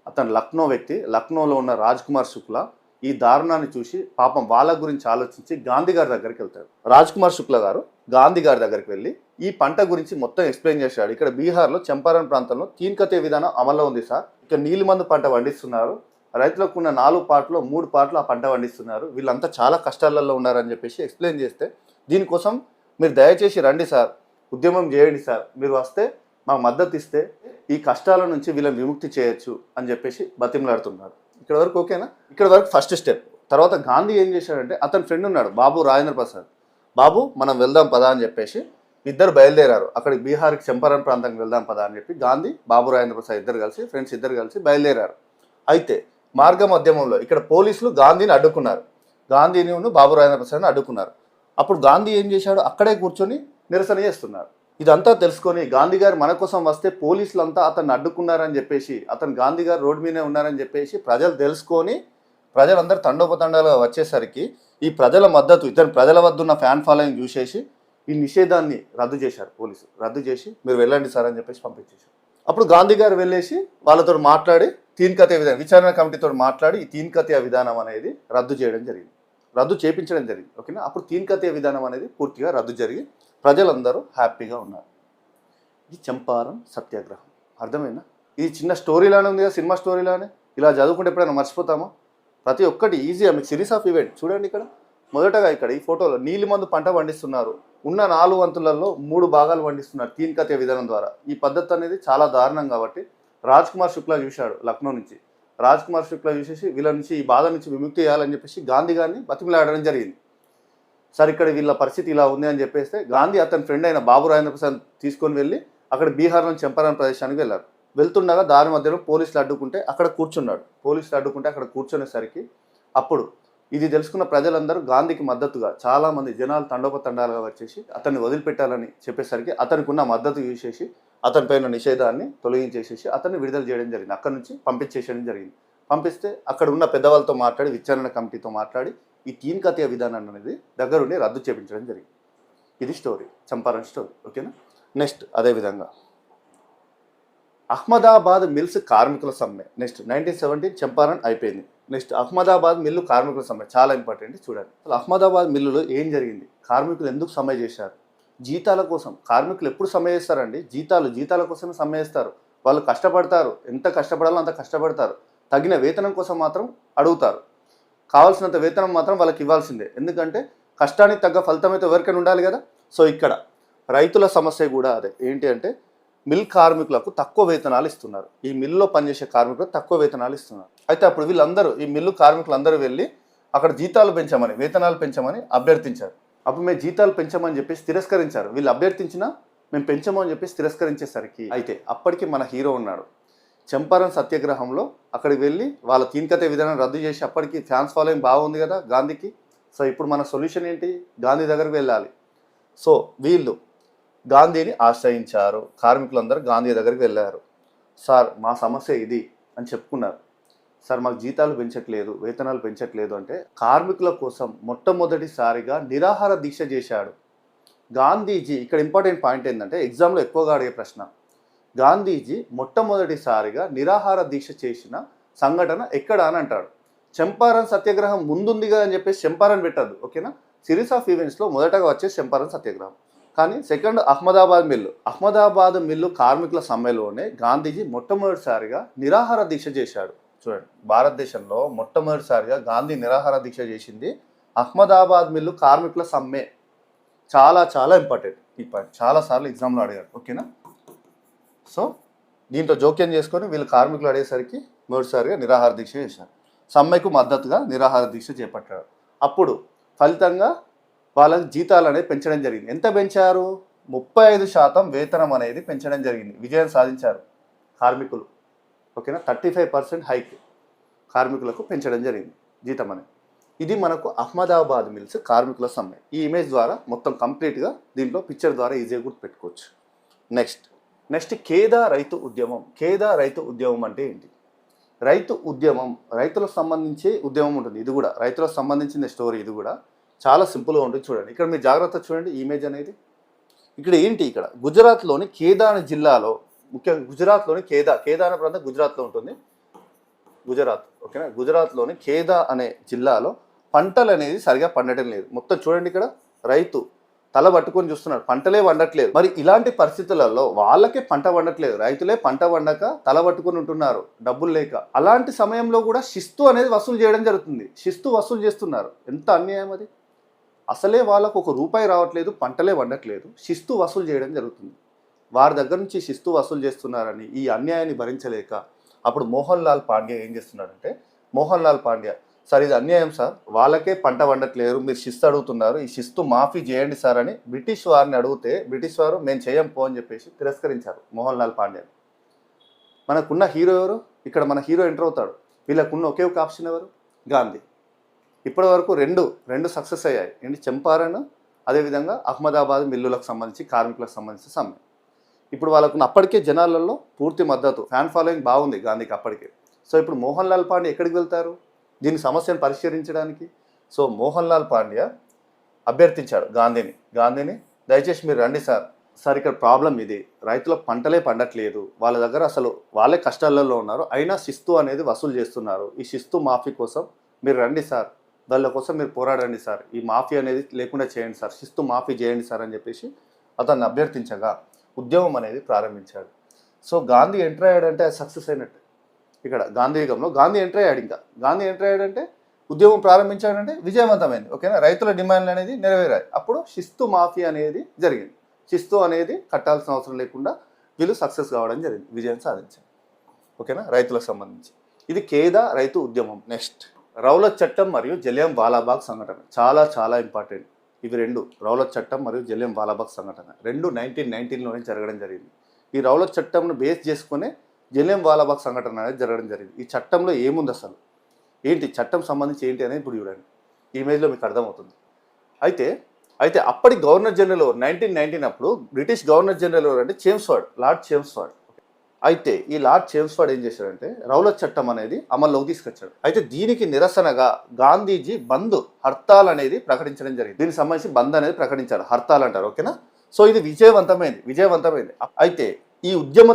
అతను లక్నో వ్యక్తి, లక్నోలో ఉన్న రాజ్ కుమార్ శుక్లా ఈ దారుణాన్ని చూసి పాపం వాళ్ళ గురించి ఆలోచించి గాంధీ గారి దగ్గరికి వెళ్తాడు. రాజ్ కుమార్ శుక్లా గారు గాంధీ గారి దగ్గరికి వెళ్ళి ఈ పంట గురించి మొత్తం ఎక్స్ప్లెయిన్ చేశాడు. ఇక్కడ బీహార్లో చంపారన్ ప్రాంతంలో తీన్ కతియా విధానం అమల్లో ఉంది సార్, ఇక్కడ నీలి మందు పంట పండిస్తున్నారు, రైతులకు ఉన్న 4 పార్ట్లో 3 పార్ట్లు ఆ పంట పండిస్తున్నారు, వీళ్ళంతా చాలా కష్టాలలో ఉన్నారని చెప్పేసి ఎక్స్ప్లెయిన్ చేస్తే, దీనికోసం మీరు దయచేసి రండి సార్, ఉద్యమం చేయండి సార్, మీరు వస్తే మాకు మద్దతు ఇస్తే ఈ కష్టాల నుంచి వీళ్ళని విముక్తి చేయొచ్చు అని చెప్పేసి బతిమలాడుతున్నారు. ఇక్కడ వరకు ఓకేనా? ఇక్కడ వరకు ఫస్ట్ స్టెప్. తర్వాత గాంధీ ఏం చేశాడంటే, అతని ఫ్రెండ్ ఉన్నాడు బాబు రాజేంద్ర ప్రసాద్, బాబు మనం వెళ్దాం పదా అని చెప్పేసి ఇద్దరు బయలుదేరారు. అక్కడికి బీహార్కి చంపారన్ ప్రాంతానికి వెళ్దాం పదా అని చెప్పి గాంధీ, బాబు రాజేంద్ర ప్రసాద్ ఇద్దరు కలిసి, ఫ్రెండ్స్ ఇద్దరు కలిసి బయలుదేరారు. అయితే మార్గ మధ్యమంలో ఇక్కడ పోలీసులు గాంధీని అడ్డుకున్నారు, గాంధీని బాబు రాజేంద్ర ప్రసాద్ని అడ్డుకున్నారు. అప్పుడు గాంధీ ఏం చేశాడు, అక్కడే కూర్చొని నిరసన చేస్తున్నారు. ఇదంతా తెలుసుకొని గాంధీ గారు మన కోసం వస్తే పోలీసులంతా అతన్ని అడ్డుకున్నారని చెప్పేసి, అతను గాంధీ గారు రోడ్డు మీదే ఉన్నారని చెప్పేసి ప్రజలు తెలుసుకొని ప్రజలందరూ తండోపతండాలుగా వచ్చేసరికి ఈ ప్రజల మద్దతు, ఇతను ప్రజల వద్ద ఉన్న ఫ్యాన్ ఫాలోయింగ్ చూసేసి ఈ నిషేధాన్ని రద్దు చేశారు. పోలీసు రద్దు చేసి మీరు వెళ్ళండి సార్ అని చెప్పేసి పంపించేశారు. అప్పుడు గాంధీ గారు వెళ్ళేసి వాళ్ళతో మాట్లాడి తీన్ కథియా విధానం, విచారణ కమిటీతో మాట్లాడి ఈ తీన్ కథియా విధానం అనేది రద్దు చేయడం జరిగింది, రద్దు చేయించడం జరిగింది. ఓకేనా? అప్పుడు తీన్ కథియా విధానం అనేది పూర్తిగా రద్దు జరిగి ప్రజలందరూ హ్యాపీగా ఉన్నారు. ఇది చంపారన్ సత్యాగ్రహం. అర్థమైందా? ఇది చిన్న స్టోరీలానే ఉంది కదా, సినిమా స్టోరీలానే. ఇలా చదువుకుంటే ఎప్పుడైనా మర్చిపోతామా? ప్రతి ఒక్కటి ఈజీగా మీకు సిరీస్ ఆఫ్ ఈవెంట్ చూడండి. ఇక్కడ మొదటగా ఇక్కడ ఈ ఫోటోలో నీలిమందు పంట పండిస్తున్నారు, ఉన్న 4 వంతులలో 3 భాగాలు పండిస్తున్నారు తీన్ కథియా విధానం ద్వారా. ఈ పద్ధతి అనేది చాలా దారుణం కాబట్టి రాజ్ కుమార్ శుక్లా చూశాడు లక్నో నుంచి. రాజ్ కుమార్ శుక్లా చూసేసి వీళ్ళ నుంచి ఈ బాధ నుంచి విముక్తి చేయాలని చెప్పేసి గాంధీ గారిని బతిమిలాడడం జరిగింది. సార్ ఇక్కడ వీళ్ళ పరిస్థితి ఇలా ఉంది అని చెప్పేస్తే గాంధీ అతని ఫ్రెండ్ అయిన బాబు రాజేంద్ర ప్రసాద్ తీసుకొని వెళ్ళి అక్కడ బీహార్లో చంపారన్ ప్రదేశానికి వెళ్ళారు. వెళ్తుండగా దారి మధ్యలో పోలీసులు అడ్డుకుంటే అక్కడ కూర్చున్నాడు. పోలీసులు అడ్డుకుంటే అక్కడ కూర్చునేసరికి అప్పుడు ఇది తెలుసుకున్న ప్రజలందరూ గాంధీకి మద్దతుగా చాలామంది జనాలు తండోపతండాలుగా వచ్చేసి అతన్ని వదిలిపెట్టాలని చెప్పేసరికి అతనికి ఉన్న మద్దతు చూసేసి అతని పైన నిషేధాన్ని తొలగించేసేసి అతన్ని విడుదల చేయడం జరిగింది. అక్కడి నుంచి పంపించేసేయడం జరిగింది. పంపిస్తే అక్కడ ఉన్న పెద్దవాళ్ళతో మాట్లాడి విచారణ కమిటీతో మాట్లాడి ఈ తీన్ కథియా విధానం అనేది దగ్గరుండి రద్దు చేయించడం జరిగింది. ఇది స్టోరీ, చంపారన్ స్టోరీ. ఓకేనా? నెక్స్ట్ అదేవిధంగా అహ్మదాబాద్ మిల్స్ కార్మికుల సమ్మె. నెక్స్ట్ 1917 చంపారన్ అయిపోయింది. నెక్స్ట్ అహ్మదాబాద్ మిల్లు కార్మికుల సమ్మె చాలా ఇంపార్టెంట్. చూడండి అసలు అహ్మదాబాద్ మిల్లులో ఏం జరిగింది, కార్మికులు ఎందుకు సమ్మె చేశారు? జీతాల కోసం. కార్మికులు ఎప్పుడు సమ్మె చేస్తారండి? జీతాల కోసమే సమ్మె చేస్తారు. వాళ్ళు కష్టపడతారు, ఎంత కష్టపడాలో అంత కష్టపడతారు, తగిన వేతనం కోసం మాత్రం అడుగుతారు. కావాల్సినంత వేతనం మాత్రం వాళ్ళకి ఇవ్వాల్సిందే, ఎందుకంటే కష్టానికి తగ్గ ఫలితం అయితే ఎవరికైనా ఉండాలి కదా. సో ఇక్కడ రైతుల సమస్య కూడా అదే. ఏంటి అంటే మిల్ కార్మికులకు తక్కువ వేతనాలు ఇస్తున్నారు, ఈ మిల్లులో పనిచేసే కార్మికులకు తక్కువ వేతనాలు ఇస్తున్నారు. అయితే అప్పుడు వీళ్ళందరూ, ఈ మిల్లు కార్మికులందరూ వెళ్ళి అక్కడ జీతాలు పెంచమని, వేతనాలు పెంచమని అభ్యర్థించారు. అప్పుడు మేము జీతాలు పెంచమని చెప్పేసి తిరస్కరించారు. వీళ్ళు అభ్యర్థించినా మేము పెంచమని చెప్పేసి తిరస్కరించేసరికి అయితే అప్పటికి మన హీరో ఉన్నాడు. చంపారన్ సత్యాగ్రహంలో అక్కడికి వెళ్ళి వాళ్ళ తీన్ కథియా విధానం రద్దు చేసి అప్పటికి ఫ్యాన్స్ ఫాలోయింగ్ బాగుంది కదా గాంధీకి. సో ఇప్పుడు మన సొల్యూషన్ ఏంటి? గాంధీ దగ్గరికి వెళ్ళాలి. సో వీళ్ళు గాంధీని ఆశ్రయించారు. కార్మికులందరూ గాంధీ దగ్గరికి వెళ్ళారు. సార్ మా సమస్య ఇది అని చెప్పుకున్నారు. సార్ మాకు జీతాలు పెంచట్లేదు, వేతనాలు పెంచట్లేదు అంటే కార్మికుల కోసం మొట్టమొదటిసారిగా నిరాహార దీక్ష చేశాడు గాంధీజీ. ఇక్కడ ఇంపార్టెంట్ పాయింట్ ఏంటంటే ఎగ్జామ్లో ఎక్కువగా అడిగే ప్రశ్న, గాంధీజీ మొట్టమొదటిసారిగా నిరాహార దీక్ష చేసిన సంఘటన ఎక్కడ అని అంటాడు. చంపారన్ సత్యాగ్రహం ముందుంది కదా అని చెప్పేసి చంపారన్ పెట్టద్దు. ఓకేనా? సిరీస్ ఆఫ్ ఈవెంట్స్లో మొదటగా వచ్చేసి చంపారన్ సత్యాగ్రహం, కానీ సెకండ్ అహ్మదాబాద్ మిల్లు కార్మికుల సమ్మెలోనే గాంధీజీ మొట్టమొదటిసారిగా నిరాహార దీక్ష చేశాడు. చూడండి, భారతదేశంలో మొట్టమొదటిసారిగా గాంధీ నిరాహార దీక్ష చేసింది అహ్మదాబాద్ మిల్లు కార్మికుల సమ్మె. చాలా చాలా ఇంపార్టెంట్ ఈ పాయింట్, చాలాసార్లు ఎగ్జామ్లో అడిగారు. ఓకేనా? సో దీంతో జోక్యం చేసుకొని వీళ్ళు కార్మికులు అడిగేసరికి మొదటిసారిగా నిరాహార దీక్ష చేశారు. సమ్మెకు మద్దతుగా నిరాహార దీక్ష చేపట్టారు. అప్పుడు ఫలితంగా వాళ్ళకి జీతాలు అనేది పెంచడం జరిగింది. ఎంత పెంచారు? 35% వేతనం అనేది పెంచడం జరిగింది. విజయం సాధించారు కార్మికులు. ఓకేనా? 35% హైక్ కార్మికులకు పెంచడం జరిగింది జీతం అనేది. ఇది మనకు అహ్మదాబాద్ మిల్స్ కార్మికుల సమ్మె. ఈ ఇమేజ్ ద్వారా మొత్తం కంప్లీట్గా దీంట్లో పిక్చర్ ద్వారా ఈజీగా గుర్తుపెట్టుకోవచ్చు. నెక్స్ట్ ఖేదా రైతు ఉద్యమం. ఖేదా రైతు ఉద్యమం అంటే ఏంటి? రైతు ఉద్యమం రైతులకు సంబంధించి ఉద్యమం ఉంటుంది. ఇది కూడా రైతులకు సంబంధించిన స్టోరీ. ఇది కూడా చాలా సింపుల్గా ఉంటుంది. చూడండి, ఇక్కడ మీరు జాగ్రత్త చూడండి ఈ ఇమేజ్ అనేది. ఇక్కడ ఏంటి, ఇక్కడ గుజరాత్లోని ఖేదా అనే జిల్లాలో, ముఖ్యంగా గుజరాత్లోని ఖేదా అనే ప్రాంతం గుజరాత్లో ఉంటుంది. గుజరాత్. ఓకేనా? గుజరాత్లోని ఖేదా అనే జిల్లాలో పంటలు అనేది సరిగా పండటం లేదు. మొత్తం చూడండి, ఇక్కడ రైతు తల పట్టుకొని చూస్తున్నారు, పంటలే వండట్లేదు. మరి ఇలాంటి పరిస్థితులలో వాళ్ళకే పంట వండట్లేదు, రైతులే పంట వండక తల పట్టుకొని ఉంటున్నారు డబ్బులు లేక. అలాంటి సమయంలో కూడా శిస్తు అనేది వసూలు చేయడం జరుగుతుంది. శిస్తు వసూలు చేస్తున్నారు. ఎంత అన్యాయం అది. అసలే వాళ్ళకు ₹1 రావట్లేదు, పంటలే వండట్లేదు, శిస్తు వసూలు చేయడం జరుగుతుంది. వారి దగ్గర నుంచి శిస్తు వసూలు చేస్తున్నారని ఈ అన్యాయాన్ని భరించలేక అప్పుడు మోహన్ లాల్ పాండ్యా ఏం చేస్తున్నాడంటే, మోహన్ లాల్ పాండ్యా, సార్ ఇది అన్యాయం సార్, వాళ్ళకే పంట వండట్లేరు, మీరు శిస్తు అడుగుతున్నారు, ఈ శిస్తు మాఫీ చేయండి సార్ అని బ్రిటిష్ వారిని అడిగితే బ్రిటిష్ వారు మేము చేయం పో అని చెప్పేసి తిరస్కరించారు మోహన్ లాల్ పాండ్యా. మనకున్న హీరో ఎవరు? ఇక్కడ మన హీరో ఎంటర్ అవుతాడు. వీళ్ళకున్న ఒకే ఒక ఆప్షన్ ఎవరు? గాంధీ. ఇప్పటి వరకు రెండు సక్సెస్ అయ్యాయి ఏంటి? చంపారన్, అదేవిధంగా అహ్మదాబాద్ మిల్లులకు సంబంధించి కార్మికులకు సంబంధించిన సమ్మె. ఇప్పుడు వాళ్ళకున్న అప్పటికే జనాలలో పూర్తి మద్దతు, ఫ్యాన్ ఫాలోయింగ్ బాగుంది గాంధీకి అప్పటికే. సో ఇప్పుడు మోహన్ లాల్ పాండ్యా ఎక్కడికి వెళ్తారు దీని సమస్యను పరిష్కరించడానికి? సో మోహన్ లాల్ పాండ్యా అభ్యర్థించాడు గాంధీని దయచేసి మీరు రండి సార్ ఇక్కడ ప్రాబ్లం ఇది, రైతుల పంటలే పండట్లేదు, వాళ్ళ దగ్గర అసలు వాళ్ళే కష్టాలలో ఉన్నారు, అయినా శిస్తు అనేది వసూలు చేస్తున్నారు, ఈ శిస్తు మాఫీ కోసం మీరు రండి సార్, వాళ్ళ కోసం మీరు పోరాడండి సార్, ఈ మాఫీ అనేది లేకుండా చేయండి సార్, శిస్తు మాఫీ చేయండి సార్ అని చెప్పేసి అతన్ని అభ్యర్థించగా ఉద్యమం అనేది ప్రారంభించాడు. సో గాంధీ ఎంటర్ అయ్యాడంటే అది సక్సెస్ అయినట్టు. ఇక్కడ గాంధీ యుగంలో గాంధీ ఎంటర్ అయ్యాడు. ఇంకా గాంధీ ఎంటర్ అయ్యాడంటే ఉద్యమం ప్రారంభించాడంటే విజయవంతమైంది. ఓకేనా? రైతుల డిమాండ్లు అనేది నెరవేరాయి. అప్పుడు శిస్తు మాఫీ అనేది జరిగింది. శిస్తు అనేది కట్టాల్సిన అవసరం లేకుండా వీళ్ళు సక్సెస్ కావడం జరిగింది, విజయం సాధించారు. ఓకేనా? రైతులకు సంబంధించి ఇది కేదా రైతు ఉద్యమం. నెక్స్ట్ రౌలత్ చట్టం మరియు జలియన్ వాలాబాగ్ సంఘటన చాలా చాలా ఇంపార్టెంట్. ఇవి రెండు, రౌలత్ చట్టం మరియు జలియన్ వాలాబాగ్ సంఘటన, రెండు 1919లోనే జరగడం జరిగింది. ఈ రౌలత్ చట్టంను బేస్ చేసుకునే జలియన్ వాలాబాగ్ సంఘటన అనేది జరగడం జరిగింది. ఈ చట్టంలో ఏముంది అసలు, ఏంటి చట్టం సంబంధించి ఏంటి అనేది ఇప్పుడు చూడండి, ఈ ఇమేజ్లో మీకు అర్థమవుతుంది. అయితే అప్పటి గవర్నర్ జనరల్ 1919 అప్పుడు బ్రిటిష్ గవర్నర్ జనరల్ ఎవరంటే లార్డ్ చేమ్స్ఫర్డ్. అయితే ఈ లార్డ్ చేమ్స్ఫర్డ్ ఏం చేశాడంటే రౌలత్ చట్టం అనేది అమల్లోకి తీసుకొచ్చాడు. అయితే దీనికి నిరసనగా గాంధీజీ బంద్, హర్తాల్ అనేది ప్రకటించడం జరిగింది. దీనికి సంబంధించి బంద్ అనేది ప్రకటించారు, హర్తాల్ అంటారు. ఓకేనా? సో ఇది విజయవంతమైంది. అయితే ఈ ఉద్యమ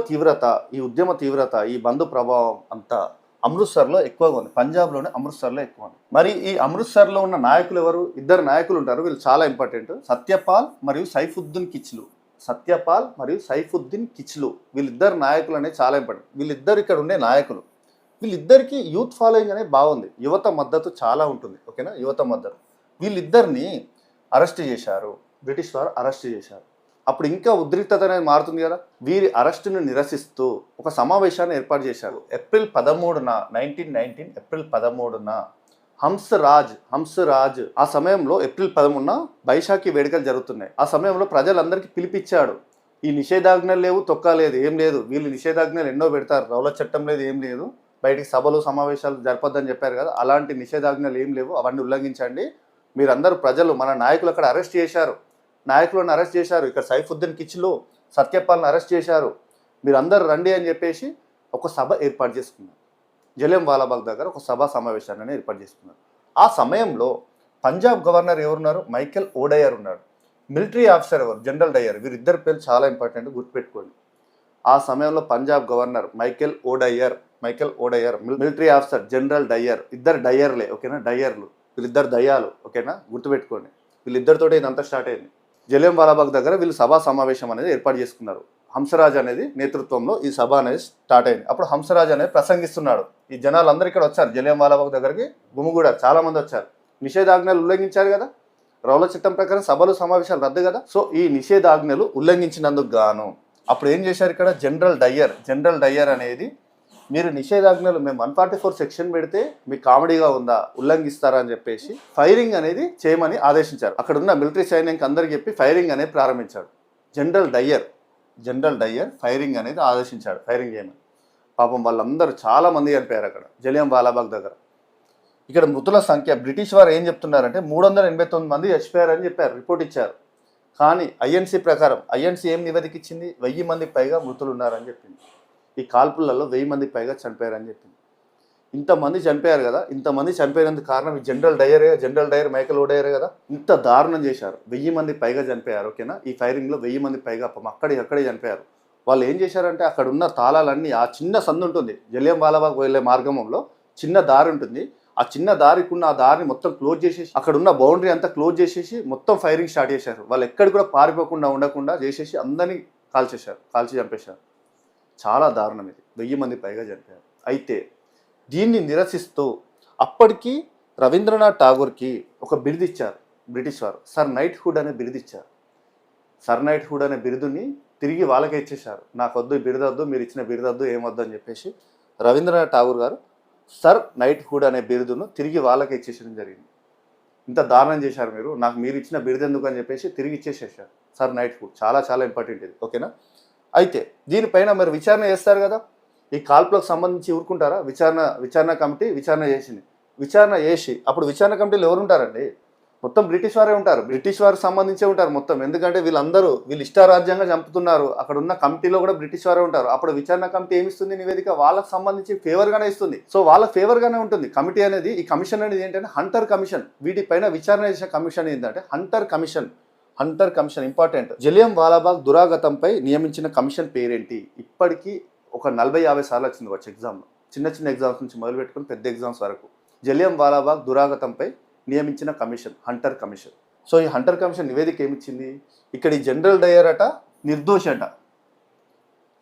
తీవ్రత ఈ బంద్ ప్రభావం అంతా అమృత్సర్లో ఎక్కువగా ఉంది, పంజాబ్లోనే అమృత్సర్లో ఎక్కువ ఉంది. మరి ఈ అమృత్సర్లో ఉన్న నాయకులు ఎవరు? ఇద్దరు నాయకులు ఉంటారు, వీళ్ళు చాలా ఇంపార్టెంట్. సత్యపాల్ మరియు సైఫుద్దీన్ కిచ్లు వీళ్ళిద్దరు నాయకులు అనేది చాలా ఇంపార్టెంట్. వీళ్ళిద్దరు ఇక్కడ ఉండే నాయకులు, వీళ్ళిద్దరికి యూత్ ఫాలోయింగ్ అనేది బాగుంది, యువత మద్దతు చాలా ఉంటుంది. ఓకేనా? యువత మద్దతు. వీళ్ళిద్దరిని అరెస్ట్ చేశారు, బ్రిటిష్ వారు అరెస్ట్ చేశారు. అప్పుడు ఇంకా ఉద్రిక్తత అనేది మారుతుంది కదా. వీరి అరెస్టును నిరసిస్తూ ఒక సమావేశాన్ని ఏర్పాటు చేశారు. ఏప్రిల్ 13 ఏప్రిల్ 13న హంసరాజ్ ఆ సమయంలో ఏప్రిల్ 13న బైశాఖి వేడుకలు జరుగుతున్నాయి. ఆ సమయంలో ప్రజలందరికీ పిలిపించాడు. ఈ నిషేధాజ్ఞలు లేవు, తొక్కలేదు, ఏం లేదు. వీళ్ళు నిషేధాజ్ఞలు ఎన్నో పెడతారు, రౌలత్ చట్టం లేదు, ఏం లేదు, బయటికి సభలు సమావేశాలు జరపొద్దని చెప్పారు కదా, అలాంటి నిషేధాజ్ఞలు ఏం లేవు, అవన్నీ ఉల్లంఘించండి. మీరందరూ ప్రజలు, మన నాయకులు అక్కడ అరెస్ట్ చేశారు, నాయకులను అరెస్ట్ చేశారు, ఇక్కడ సైఫుద్దీన్ కిచ్లు, సత్యపాల్ని అరెస్ట్ చేశారు, మీరందరూ రండి అని చెప్పేసి ఒక సభ ఏర్పాటు చేసుకున్నారు. జలియన్ వాలాబాగ్ దగ్గర ఒక సభా సమావేశాన్ని ఏర్పాటు చేసుకున్నారు. ఆ సమయంలో పంజాబ్ గవర్నర్ ఎవరున్నారు? మైకేల్ ఓడయర్ ఉన్నాడు. మిలిటరీ ఆఫీసర్ ఎవరు? General Dyer. వీరిద్దరి పేరు చాలా ఇంపార్టెంట్, గుర్తుపెట్టుకోండి. ఆ సమయంలో Punjab governor Michael O'Dwyer, military officer general Dyer. ఇద్దరు డయ్యర్లే. ఓకేనా? డయ్యర్లు, వీళ్ళిద్దరు దయ్యాలు. ఓకేనా? గుర్తుపెట్టుకోండి. వీళ్ళిద్దరితో ఇదంతా స్టార్ట్ అయింది. జలియన్ వాలాబాగ్ దగ్గర వీళ్ళు సభా సమావేశం అనేది ఏర్పాటు చేసుకున్నారు. హంసరాజ్ అనేది నేతృత్వంలో ఈ సభ అనేది స్టార్ట్ అయింది. అప్పుడు హంసరాజ్ అనేది ప్రసంగిస్తున్నాడు. ఈ జనాలందరూ ఇక్కడ వచ్చారు జలియన్ వాలాబాగ్ దగ్గరికి, గుమిగూడారు, చాలా మంది వచ్చారు. నిషేధాజ్ఞలు ఉల్లంఘించారు కదా, రౌలత్ చట్టం ప్రకారం సభలు సమావేశాలు రద్దు కదా. సో ఈ నిషేధాజ్ఞలు ఉల్లంఘించినందుకు గాను అప్పుడు ఏం చేశారు ఇక్కడ జనరల్ డయ్యర్ అనేది, మీరు నిషేధాజ్ఞలు మేము 144 సెక్షన్ పెడితే మీకు కామెడీగా ఉందా, ఉల్లంఘిస్తారా అని చెప్పేసి ఫైరింగ్ అనేది చేయమని ఆదేశించారు. అక్కడ ఉన్న మిలిటరీ సైన్యానికి అందరికి చెప్పి ఫైరింగ్ అనేది ప్రారంభించాడు. జనరల్ డయ్యర్ ఫైరింగ్ అనేది ఆదేశించాడు, ఫైరింగ్ చేయమని. పాపం వాళ్ళందరూ చాలా మంది చనిపోయారు అక్కడ జలియన్ వాలాబాగ్ దగ్గర. ఇక్కడ మృతుల సంఖ్య బ్రిటిష్ వారు ఏం చెప్తున్నారంటే 389 మంది చచ్చిపోయారని చెప్పారు, రిపోర్ట్ ఇచ్చారు. కానీ ఐఎన్సీ ప్రకారం ఐఎన్సీ ఏం నివేదిక ఇచ్చింది? 1000 మందికి పైగా మృతులు ఉన్నారని చెప్పింది. ఈ కాల్పులలో 1000 మందికి పైగా చనిపోయారని చెప్పింది. ఇంతమంది చనిపోయారు కదా, ఇంతమంది చనిపోయినందుకు కారణం ఈ జనరల్ డయ్యర్ మైకేల్ ఓడయర్ కదా. ఇంత దారుణం చేశారు, 1000 మందికి పైగా చనిపోయారు. ఓకేనా? ఈ ఫైరింగ్లో 1000 మందికి పైగా అక్కడే చనిపోయారు. వాళ్ళు ఏం చేశారంటే అక్కడ ఉన్న తాళాలన్నీ, ఆ చిన్న సందు ఉంటుంది జలియన్ వాలాబాగ్ వెళ్ళే మార్గంలో చిన్న దారి ఉంటుంది, ఆ చిన్న దారికున్న ఆ దారిని మొత్తం క్లోజ్ చేసేసి అక్కడ ఉన్న బౌండరీ అంతా క్లోజ్ చేసేసి మొత్తం ఫైరింగ్ స్టార్ట్ చేశారు. వాళ్ళు ఎక్కడ కూడా పారిపోకుండా ఉండకుండా చేసేసి అందరినీ కాల్చి చంపేశారు. చాలా దారుణం ఇది. 1000 మంది పైగా చనిపోయారు. అయితే దీన్ని నిరసిస్తూ అప్పటికి రవీంద్రనాథ్ ఠాగూర్కి ఒక బిరుదు ఇచ్చారు బ్రిటిష్ వారు. సర్ నైట్హుడ్ అనే బిరుదు ఇచ్చారు. సర్ నైట్హుడ్ అనే బిరుదుని తిరిగి వాళ్ళకే ఇచ్చేశారు. నాకొద్దు ఈ బిరుదొద్దు, మీరు ఇచ్చిన బిరుదొద్దు, ఏమొద్దు అని చెప్పేసి రవీంద్రనాథ్ ఠాగూర్ గారు సర్ నైట్హుడ్ అనే బిరుదును తిరిగి వాళ్ళకే ఇచ్చేసడం జరిగింది. ఇంత దారుణం చేశారు మీరు ఇచ్చిన బిరుదు ఎందుకు అని చెప్పేసి తిరిగి ఇచ్చేసేసారు. సర్ నైట్హుడ్ చాలా చాలా ఇంపార్టెంట్ ఇది. ఓకేనా? అయితే దీనిపైన మరి విచారణ చేస్తారు కదా, ఈ కాల్పులకు సంబంధించి ఊరుకుంటారా? విచారణ కమిటీ విచారణ చేసింది. విచారణ చేసి అప్పుడు విచారణ కమిటీలో ఎవరు ఉంటారండి? మొత్తం బ్రిటిష్ వారే ఉంటారు. బ్రిటిష్ వారికి సంబంధించే ఉంటారు మొత్తం. ఎందుకంటే వీళ్ళు ఇష్టారాజ్యంగా చంపుతున్నారు. అక్కడ ఉన్న కమిటీలో కూడా బ్రిటిష్ వారే ఉంటారు. అప్పుడు విచారణ కమిటీ ఏమిస్తుంది నివేదిక? వాళ్ళకి సంబంధించి ఫేవర్గానే ఇస్తుంది. సో వాళ్ళ ఫేవర్గానే ఉంటుంది కమిటీ అనేది. ఈ కమిషన్ అనేది ఏంటంటే హంటర్ కమిషన్. వీటిపైన విచారణ చేసిన కమిషన్ ఏంటంటే హంటర్ కమిషన్ ఇంపార్టెంట్. జలియన్వాలాబాగ్ దురాగతంపై నియమించిన కమిషన్ పేరేంటి? ఇప్పటికీ ఒక 40-50 సార్లు వచ్చింది వచ్చి ఎగ్జామ్లో. చిన్న ఎగ్జామ్స్ నుంచి మొదలు పెట్టుకుని పెద్ద ఎగ్జామ్స్ వరకు. జలియన్వాలాబాగ్ దురాగతంపై నియమించిన కమిషన్ హంటర్ కమిషన్. సో ఈ హంటర్ కమిషన్ నివేదిక ఏమిచ్చింది? ఇక్కడ ఈ జనరల్ డయర్ నిర్దోషి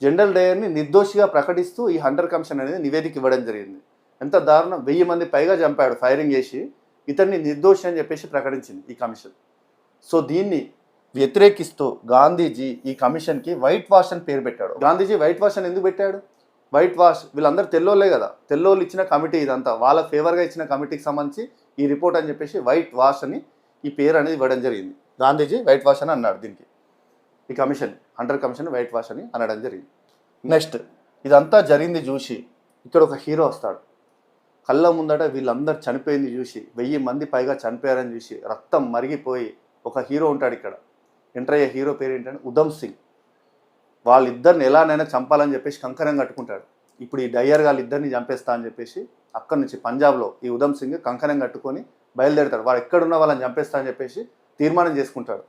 జనరల్ డయర్ని నిర్దోషిగా ప్రకటిస్తూ ఈ హంటర్ కమిషన్ అనేది నివేదిక ఇవ్వడం జరిగింది. ఎంత దారుణం! 1000 మంది పైగా చంపాడు ఫైరింగ్ చేసి, ఇతన్ని నిర్దోషి అని చెప్పేసి ప్రకటించింది ఈ కమిషన్. సో దీన్ని వ్యతిరేకిస్తూ గాంధీజీ ఈ కమిషన్కి వైట్ వాష్ అని పేరు పెట్టాడు. గాంధీజీ వైట్ వాష్ అని ఎందుకు పెట్టాడు? వైట్ వాష్, వీళ్ళందరూ తెల్లోళ్ళే కదా, తెల్లోళ్ళు ఇచ్చిన కమిటీ ఇదంతా, వాళ్ళ ఫేవర్గా ఇచ్చిన కమిటీకి సంబంధించి ఈ రిపోర్ట్ అని చెప్పేసి వైట్ వాష్ అని ఈ పేరు అనేది ఇవ్వడం జరిగింది. గాంధీజీ వైట్ వాష్ అని అన్నాడు దీనికి. ఈ commission Hunter commission white wash అని అనడం జరిగింది. నెక్స్ట్ ఇదంతా జరిగింది చూసి ఇక్కడ ఒక హీరో వస్తాడు. కళ్ళ ముందట వీళ్ళందరూ చనిపోయింది చూసి, 1000 మంది పైగా చనిపోయారని చూసి రక్తం మరిగిపోయి ఒక హీరో ఉంటాడు ఇక్కడ. ఎంటర్ అయ్యే హీరో పేరు ఏంటంటే ఉధమ్ సింగ్. వాళ్ళిద్దరిని ఎలానైనా చంపాలని చెప్పేసి కంకణం కట్టుకుంటాడు. ఇప్పుడు ఈ డయ్యర్ వాళ్ళిద్దరిని చంపేస్తా అని చెప్పేసి అక్కడి నుంచి పంజాబ్లో ఈ ఉధమ్ సింగ్ కంకణం కట్టుకొని బయలుదేరుతాడు. వాడు ఎక్కడున్నా వాళ్ళని చంపేస్తా అని చెప్పేసి తీర్మానం చేసుకుంటాడు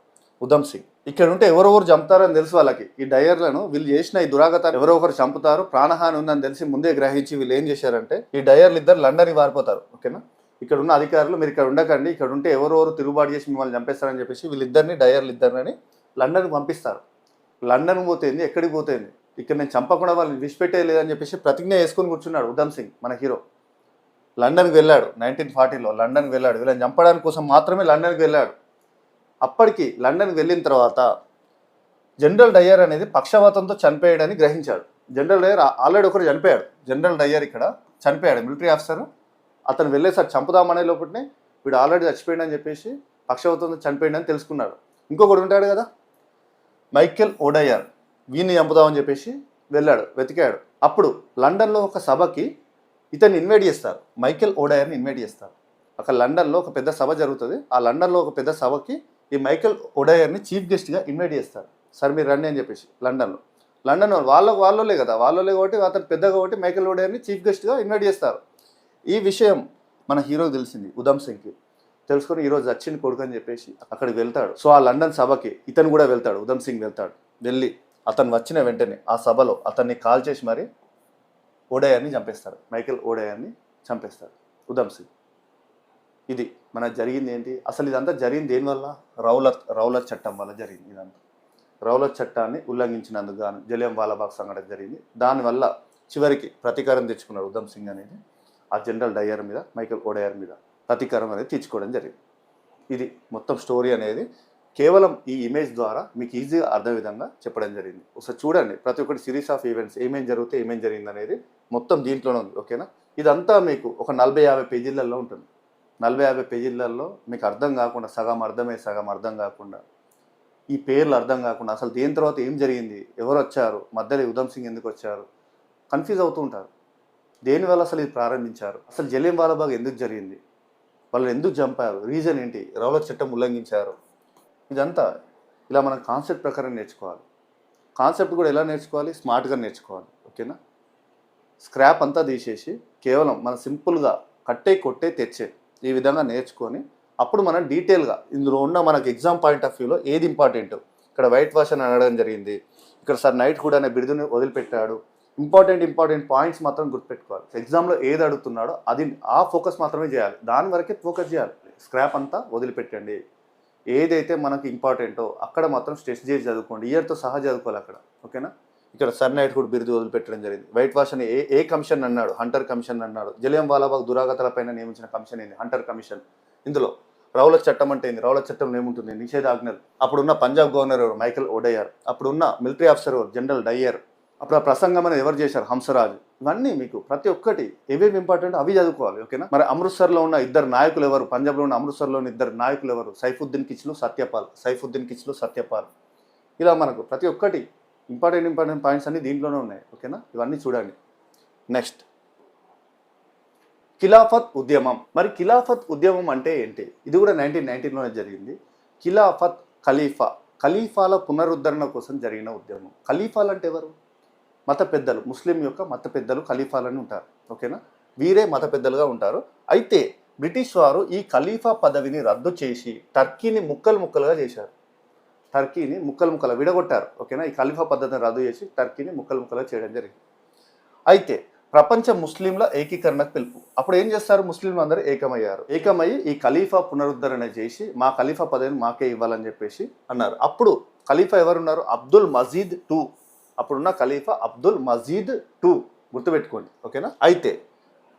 ఉధమ్ సింగ్. ఇక్కడ ఉంటే ఎవరెవరు చంపుతారని తెలుసు వాళ్ళకి. ఈ డయ్యర్లను వీళ్ళు చేసిన ఈ దురాగతాన్ని ఎవరో ఒకరు చంపుతారు, ప్రాణహాని ఉందని తెలిసి ముందే గ్రహించి వీళ్ళు ఏం చేశారంటే ఈ డయ్యర్లు ఇద్దరు లండన్కి పారిపోతారు. ఓకేనా? ఇక్కడ ఉన్న అధికారులు మీరు ఇక్కడ ఉండకండి, ఇక్కడ ఉంటే ఎవరెవరు తిరుగుబాటు చేసి మిమ్మల్ని చంపేస్తారని చెప్పేసి వీళ్ళిద్దరిని డయ్యర్లు లండన్కి పంపిస్తారు. లండన్ పోతేంది, ఎక్కడికి పోతేంది, ఇక్కడ నేను చంపకుండా వాళ్ళని విడిచిపెట్టే లేదని చెప్పేసి ప్రతిజ్ఞ చేసుకొని కూర్చున్నాడు ఉధమ్ సింగ్ మన హీరో. లండన్కి వెళ్ళాడు 1940లో. లండన్కి వెళ్ళాడు, వీళ్ళని చంపడానికి కోసం మాత్రమే లండన్కి వెళ్ళాడు. అప్పటికి లండన్కి వెళ్ళిన తర్వాత జనరల్ డయ్యర్ అనేది పక్షవాతంతో చనిపోయాడని గ్రహించాడు. జనరల్ డయ్యర్ ఆల్రెడీ ఒకరు చనిపోయాడు. జనరల్ డయ్యర్ ఇక్కడ చనిపోయాడు, మిలిటరీ ఆఫీసర్. అతను వెళ్ళేసారి చంపుదామనే లోపలనే వీడు ఆల్రెడీ చచ్చిపోయాడని చెప్పేసి పక్షవాతంతో చనిపోయాడని తెలుసుకున్నాడు. ఇంకొకడు ఉంటాడు కదా మైకేల్ ఓడయర్, వీడిని చంపుదామని చెప్పేసి వెళ్ళాడు, వెతికాడు. అప్పుడు లండన్లో ఒక సభకి ఇతన్ని ఇన్వైట్ చేస్తారు, మైకేల్ ఓడయర్ని ఇన్వైట్ చేస్తారు. అక్కడ లండన్లో ఒక పెద్ద సభ జరుగుతుంది. ఆ లండన్లో ఒక పెద్ద సభకి ఈ మైకేల్ ఓడయర్ని చీఫ్ గెస్ట్గా ఇన్వైట్ చేస్తారు. సార్ మీరు రండి అని చెప్పేసి. లండన్ వాళ్ళే కదా, వాళ్ళే కాబట్టి అతను పెద్ద కాబట్టి మైకేల్ ఓడయర్ని చీఫ్ గెస్ట్గా ఇన్వైట్ చేస్తారు. ఈ విషయం మన హీరోకి తెలిసింది, ఉధమ్ సింగ్కి. తెలుసుకొని ఈరోజు వచ్చింది కొడుకు అని చెప్పేసి అక్కడికి వెళ్తాడు. సో ఆ లండన్ సభకి ఇతను కూడా వెళ్తాడు, ఉధమ్ సింగ్ వెళ్తాడు. వెళ్ళి అతను వచ్చిన వెంటనే ఆ సభలో అతన్ని కాల్ చేసి మరి ఓడయర్ని చంపేస్తాడు. మైకేల్ ఓడయర్ని చంపేస్తాడు ఉధమ్ సింగ్. ఇది మన జరిగింది ఏంటి? అసలు ఇదంతా జరిగింది దేనివల్ల? రౌలత్ చట్టం వల్ల జరిగింది ఇదంతా. రౌలత్ చట్టాన్ని ఉల్లంఘించినందుకు గాను జలియన్వాలాబాగ్ సంఘటన జరిగింది. దానివల్ల చివరికి ప్రతీకారం తెచ్చుకున్నాడు ఉధమ్ సింగ్ అనేది ఆ జనరల్ డయ్యర్ మీద, మైకేల్ ఓడయర్ మీద ప్రతీకారం అనేది తీర్చుకోవడం జరిగింది. ఇది మొత్తం స్టోరీ అనేది కేవలం ఈ ఇమేజ్ ద్వారా మీకు ఈజీగా అర్థం విధంగా చెప్పడం జరిగింది. ఒకసారి చూడండి, ప్రతి ఒక్కటి సిరీస్ ఆఫ్ ఈవెంట్స్ ఏమేమి జరిగింది అనేది మొత్తం దీంట్లోనే ఉంది. ఓకేనా? ఇదంతా మీకు ఒక 40-50 పేజీలలో ఉంటుంది. 40-50 పేజీలలో మీకు అర్థం కాకుండా, సగం అర్థం కాకుండా, ఈ పేర్లు అర్థం కాకుండా, అసలు దేని తర్వాత ఏం జరిగింది, ఎవరు వచ్చారు, మధ్యలో ఉధమ్ సింగ్ ఎందుకు వచ్చారు, కన్ఫ్యూజ్ అవుతూ ఉంటారు. దేనివల్ల అసలు ఇది ప్రారంభించారు, అసలు జలియన్వాలాబాగ్ ఎందుకు జరిగింది, వాళ్ళు ఎందుకు చంపారు, రీజన్ ఏంటి, రౌలత్ చట్టం ఉల్లంఘించారు, ఇదంతా ఇలా మనం కాన్సెప్ట్ ప్రకారం నేర్చుకోవాలి. కాన్సెప్ట్ కూడా ఎలా నేర్చుకోవాలి? స్మార్ట్గా నేర్చుకోవాలి. ఓకేనా? స్క్రాప్ అంతా తీసేసి కేవలం మనం సింపుల్గా కొట్టే తెచ్చే ఈ విధంగా నేర్చుకొని అప్పుడు మనం డీటెయిల్గా ఇందులో ఉన్న మనకు ఎగ్జామ్ పాయింట్ ఆఫ్ వ్యూలో ఏది ఇంపార్టెంట్. ఇక్కడ వైట్ వాష్ అని అనడం జరిగింది, ఇక్కడ సార్ నైట్హుడ్ అనే బిరుదుని వదిలిపెట్టాడు, ఇంపార్టెంట్ పాయింట్స్ మాత్రం గుర్తుపెట్టుకోవాలి. ఎగ్జామ్లో ఏది అడుగుతున్నాడో అది ఆ ఫోకస్ మాత్రమే చేయాలి, దాని వరకే ఫోకస్ చేయాలి. స్క్రాప్ అంతా వదిలిపెట్టండి. ఏదైతే మనకి ఇంపార్టెంటో అక్కడ మాత్రం స్ట్రెస్ చేసి చదువుకోండి, ఇయర్తో సహా చదువుకోవాలి అక్కడ. ఓకేనా. ఇక్కడ సర్ నైట్హుడ్ బిరుదు వదిలిపెట్టడం జరిగింది. వైట్ వాష్ అని ఏ కమిషన్ అన్నాడు? హంటర్ కమిషన్ అన్నాడు. జలియం వాలాబాగ్ దురాగతాలపైన నియమించిన కమిషన్ ఏంది? Hunter commission. ఇందులో రౌలత్ చట్టం అంటే ఏంది? రౌలత్ చట్టంలో ఏముంటుంది? నిషేధాజ్ఞలు. అప్పుడున్న పంజాబ్ గవర్నర్ ఎవరు? మైకల్ ఓడయ్యర్. అప్పుడున్న మిలిటరీ ఆఫీసర్ ఎవరు? General Dyer. అప్పుడు ఆ ప్రసంగం అనేది ఎవరు చేశారు? హంసరాజ్. ఇవన్నీ మీకు ప్రతి ఒక్కటి ఏవేవి ఇంపార్టెంట్ అవి చదువుకోవాలి. ఓకేనా. మరి అమృత్సర్లో ఉన్న ఇద్దరు నాయకులు ఎవరు? పంజాబ్లో ఉన్న అమృత్సర్లో ఉన్న ఇద్దరు నాయకులు ఎవరు? సైఫుద్దీన్ కిచ్లు, సత్యపాల్. ఇలా మనకు ప్రతి ఒక్కటి ఇంపార్టెంట్ పాయింట్స్ అన్ని దీంట్లోనే ఉన్నాయి. ఓకేనా. ఇవన్నీ చూడండి. నెక్స్ట్, ఖిలాఫత్ ఉద్యమం. మరి ఖిలాఫత్ ఉద్యమం అంటే ఏంటి? ఇది కూడా 1919లోనే జరిగింది. ఖిలాఫత్, ఖలీఫాల పునరుద్ధరణ కోసం జరిగిన ఉద్యమం. ఖలీఫాలు అంటే ఎవరు? మత పెద్దలు. ముస్లిం యొక్క మత పెద్దలు ఖలీఫాలని ఉంటారు. ఓకేనా. వీరే మత పెద్దలుగా ఉంటారు. అయితే బ్రిటిష్ వారు ఈ ఖలీఫా పదవిని రద్దు చేసి టర్కీని ముక్కలుగా చేశారు. టర్కీని ముక్కలు విడగొట్టారు. ఓకేనా. ఈ ఖలీఫా పద్ధతిని రద్దు చేసి టర్కీని ముక్కలుగా చేయడం జరిగింది. అయితే ప్రపంచ ముస్లింల ఏకీకరణకు పిలుపు. అప్పుడు ఏం చేస్తారు? ముస్లింలు అందరూ ఏకమయ్యి ఈ ఖలీఫా పునరుద్ధరణ చేసి మా ఖలీఫా పదవిని మాకే ఇవ్వాలని చెప్పేసి అన్నారు. అప్పుడు ఖలీఫా ఎవరున్నారు? అబ్దుల్ మజీద్ II. అప్పుడున్న ఖలీఫా అబ్దుల్ మజీద్ II, గుర్తుపెట్టుకోండి. ఓకేనా. అయితే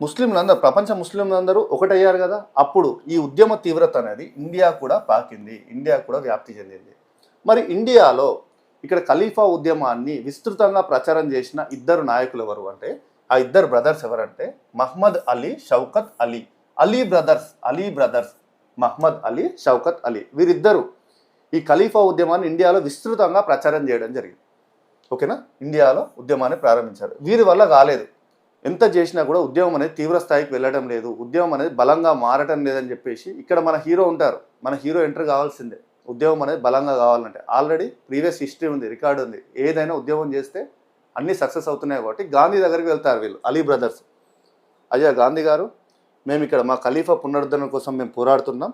ముస్లింలందరూ, ప్రపంచ ముస్లింలందరూ ఒకటయ్యారు కదా. అప్పుడు ఈ ఉద్యమ తీవ్రత అనేది ఇండియా కూడా పాకింది, ఇండియా కూడా వ్యాప్తి చెందింది. మరి ఇండియాలో ఇక్కడ ఖలీఫా ఉద్యమాన్ని విస్తృతంగా ప్రచారం చేసిన ఇద్దరు నాయకులు ఎవరు అంటే, ఆ ఇద్దరు బ్రదర్స్ ఎవరంటే మహ్మద్ అలీ, షౌకత్ అలీ. అలీ బ్రదర్స్ మహ్మద్ అలీ, షౌకత్ అలీ. వీరిద్దరూ ఈ ఖలీఫా ఉద్యమాన్ని ఇండియాలో విస్తృతంగా ప్రచారం చేయడం జరిగింది. ఓకేనా. ఇండియాలో ఉద్యమాన్ని ప్రారంభించారు. వీరి వల్ల కాలేదు. ఎంత చేసినా కూడా ఉద్యమం అనేది తీవ్ర స్థాయికి వెళ్ళడం లేదు, ఉద్యమం అనేది బలంగా మారటం లేదని చెప్పేసి ఇక్కడ మన హీరో ఉంటారు. మన హీరో ఎంటర్ కావాల్సిందే. ఉద్యమం అనేది బలంగా కావాలంటే ఆల్రెడీ ప్రీవియస్ హిస్టరీ ఉంది, రికార్డు ఉంది. ఏదైనా ఉద్యమం చేస్తే అన్నీ సక్సెస్ అవుతున్నాయి కాబట్టి గాంధీ దగ్గరికి వెళ్తారు వీళ్ళు, అలీ బ్రదర్స్. అయ్యా గాంధీ గారు, మేము ఇక్కడ మా ఖలీఫా పునరుద్ధరణ కోసం మేము పోరాడుతున్నాం,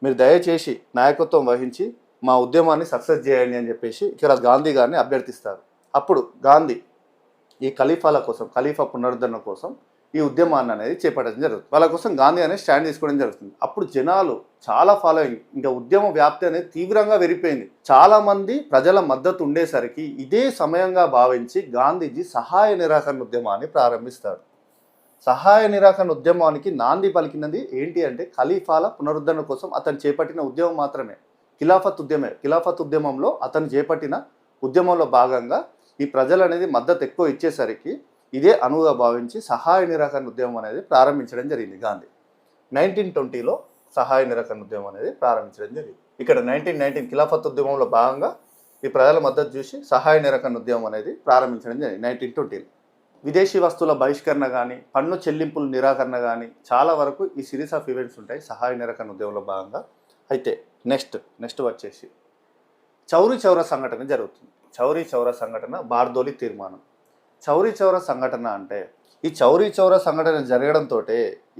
మీరు దయచేసి నాయకత్వం వహించి మా ఉద్యమాన్ని సక్సెస్ చేయండి అని చెప్పేసి ఇక్కడ గాంధీ గారిని అభ్యర్థిస్తారు. అప్పుడు గాంధీ ఈ ఖలీఫా పునరుద్ధరణ కోసం ఈ ఉద్యమాన్ని అనేది చేపట్టడం జరుగుతుంది. వాళ్ళ కోసం గాంధీ అనేది స్టాండ్ తీసుకోవడం జరుగుతుంది. అప్పుడు జనాలు చాలా ఫాలోయింగ్, ఇంకా ఉద్యమ వ్యాప్తి అనేది తీవ్రంగా పెరిగిపోయింది. చాలా మంది ప్రజల మద్దతు ఉండేసరికి ఇదే సమయంగా భావించి గాంధీజీ సహాయ నిరాకరణ ఉద్యమాన్ని ప్రారంభిస్తాడు. సహాయ నిరాకరణ ఉద్యమానికి నాంది పలికినది ఏంటి అంటే ఖలీఫాల పునరుద్ధరణ కోసం అతను చేపట్టిన ఉద్యమం మాత్రమే, ఖిలాఫత్ ఉద్యమంలో అతను చేపట్టిన ఉద్యమంలో భాగంగా ఈ ప్రజలు అనేది మద్దతు ఎక్కువ ఇచ్చేసరికి ఇదే అనువుగా భావించి సహాయ నిరాకరణ ఉద్యమం అనేది ప్రారంభించడం జరిగింది. గాంధీ 1920లో సహాయ నిరాకరణ ఉద్యమం అనేది ప్రారంభించడం జరిగింది. ఇక్కడ 1919 ఖిలాఫత్ ఉద్యమంలో భాగంగా ఈ ప్రజల మద్దతు చూసి సహాయ నిరాకరణ ఉద్యమం అనేది ప్రారంభించడం జరిగింది 1920లో. విదేశీ వస్తువుల బహిష్కరణ కానీ, పన్ను చెల్లింపుల నిరాకరణ కానీ చాలా వరకు ఈ సిరీస్ ఆఫ్ ఈవెంట్స్ ఉంటాయి సహాయ నిరాకరణ ఉద్యమంలో భాగంగా. అయితే నెక్స్ట్ వచ్చేసి చౌరీ చౌరా సంఘటన జరుగుతుంది. చౌరీ చౌరా సంఘటన, బార్దోలి తీర్మానం. చౌరీ చౌరా సంఘటన అంటే ఈ చౌరీ చౌరా సంఘటన జరగడంతో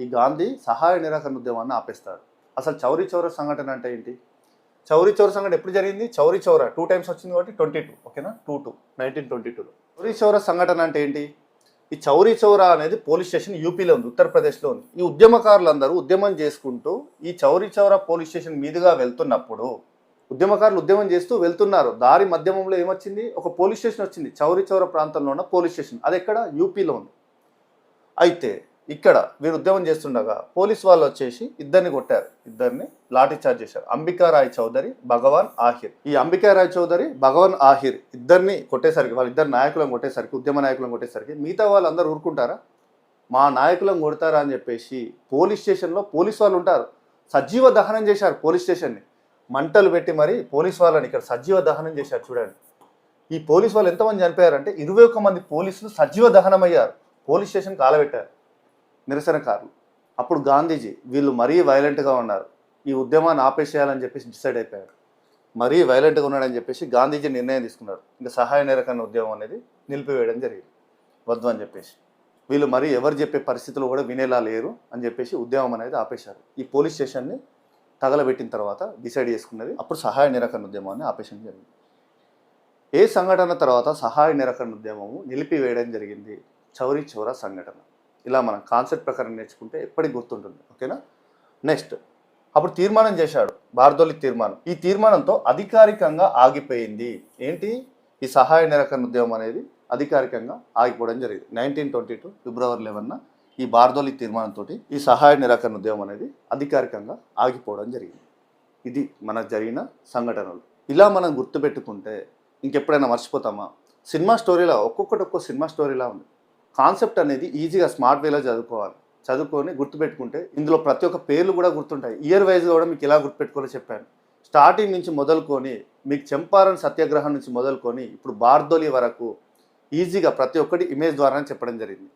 ఈ గాంధీ సహాయ నిరాకరణ ఉద్యమాన్ని ఆపేస్తాడు. అసలు చౌరీ చౌరా సంఘటన అంటే ఏంటి? చౌరీ చౌరా సంఘటన ఎప్పుడు జరిగింది? చౌరీ చౌరా 2 times వచ్చింది కాబట్టి 22. ఓకేనా. 1922లో. చౌరీ చౌరా సంఘటన అంటే ఏంటి? ఈ చౌరీ చౌరా అనేది పోలీస్ స్టేషన్ యూపీలో ఉంది, ఉత్తరప్రదేశ్లో ఉంది. ఈ ఉద్యమకారులందరూ ఉద్యమం చేసుకుంటూ ఈ చౌరీ చౌరా పోలీస్ స్టేషన్ మీదుగా వెళ్తున్నప్పుడు ఉద్యమకారులు ఉద్యమం చేస్తూ వెళ్తున్నారు. దారి మధ్యమంలో ఏమొచ్చింది? ఒక పోలీస్ స్టేషన్ వచ్చింది. చౌరీ చౌరా ప్రాంతంలో ఉన్న పోలీస్ స్టేషన్. అది ఎక్కడ? యూపీలో ఉంది. అయితే ఇక్కడ వీరు ఉద్యమం చేస్తుండగా పోలీస్ వాళ్ళు వచ్చేసి ఇద్దరిని కొట్టారు, ఇద్దరిని లాఠీ చార్జ్ చేశారు. అంబికా రాయ్ చౌదరి, భగవాన్ ఆహిర్. ఈ అంబికా రాయ్ చౌదరి, భగవాన్ ఆహిర్ ఇద్దరిని కొట్టేసరికి, వాళ్ళిద్దరు నాయకులను కొట్టేసరికి, ఉద్యమ నాయకులను కొట్టేసరికి మిగతా వాళ్ళందరూ ఊరుకుంటారా? మా నాయకులను కొడతారా అని చెప్పేసి పోలీస్ స్టేషన్లో పోలీస్ వాళ్ళు ఉంటారు, సజీవ దహనం చేశారు. పోలీస్ స్టేషన్ని మంటలు పెట్టి మరి పోలీస్ వాళ్ళని ఇక్కడ సజీవ దహనం చేశారు. చూడండి, ఈ పోలీస్ వాళ్ళు ఎంతమంది చనిపోయారంటే 21 మంది పోలీసులు సజీవ దహనం అయ్యారు. పోలీస్ స్టేషన్ కాలబెట్టారు నిరసనకారులు. అప్పుడు గాంధీజీ వీళ్ళు మరీ వైలెంట్గా ఉన్నారు, ఈ ఉద్యమాన్ని ఆపేసేయాలని చెప్పేసి డిసైడ్ అయిపోయారు. మరీ వైలెంట్గా ఉన్నాడని చెప్పేసి గాంధీజీ నిర్ణయం తీసుకున్నారు. ఇంకా సహాయ నిరాకరణ ఉద్యమం అనేది నిలిపివేయడం జరిగింది, వద్దు అని చెప్పేసి. వీళ్ళు మరీ ఎవరు చెప్పే పరిస్థితులు కూడా వినేలా లేరు అని చెప్పేసి ఉద్యమం అనేది ఆపేశారు. ఈ పోలీస్ స్టేషన్ని తగలబెట్టిన తర్వాత డిసైడ్ చేసుకున్నది అప్పుడు సహాయ నిరాకరణ ఉద్యమాన్ని ఆపేయడం జరిగింది. ఏ సంఘటన తర్వాత సహాయ నిరాకరణ ఉద్యమము నిలిపివేయడం జరిగింది? చౌరీ చౌరా సంఘటన. ఇలా మనం కాన్సెప్ట్ ప్రకారం నేర్చుకుంటే ఎప్పటికి గుర్తుంటుంది. ఓకేనా? నెక్స్ట్, అప్పుడు తీర్మానం చేశాడు, బార్దోలి తీర్మానం. ఈ తీర్మానంతో అధికారికంగా ఆగిపోయింది. ఏంటి? ఈ సహాయ నిరాకరణ ఉద్యమం అనేది అధికారికంగా ఆగిపోవడం జరిగింది. 1922 ఫిబ్రవరి 11న ఈ బార్దోలి తీర్మానంతో ఈ సహాయ నిరాకరణ ఉద్యమం అనేది అధికారికంగా ఆగిపోవడం జరిగింది. ఇది మనకు జరిగిన సంఘటనలు. ఇలా మనం గుర్తుపెట్టుకుంటే ఇంకెప్పుడైనా మర్చిపోతామా? సినిమా స్టోరీలా ఒక్కొక్క సినిమా స్టోరీలా ఉంది. కాన్సెప్ట్ అనేది ఈజీగా స్మార్ట్ వేలో చదువుకొని గుర్తుపెట్టుకుంటే ఇందులో ప్రతి ఒక్క పేర్లు కూడా గుర్తుంటాయి. ఇయర్ వైజ్గా కూడా మీకు ఎలా గుర్తుపెట్టుకోవాలో చెప్పాను. స్టార్టింగ్ నుంచి మొదలుకొని మీకు చంపారన్ సత్యాగ్రహం నుంచి మొదలుకొని ఇప్పుడు బార్దోలి వరకు ఈజీగా ప్రతి ఒక్కటి ఇమేజ్ ద్వారానే చెప్పడం జరిగింది.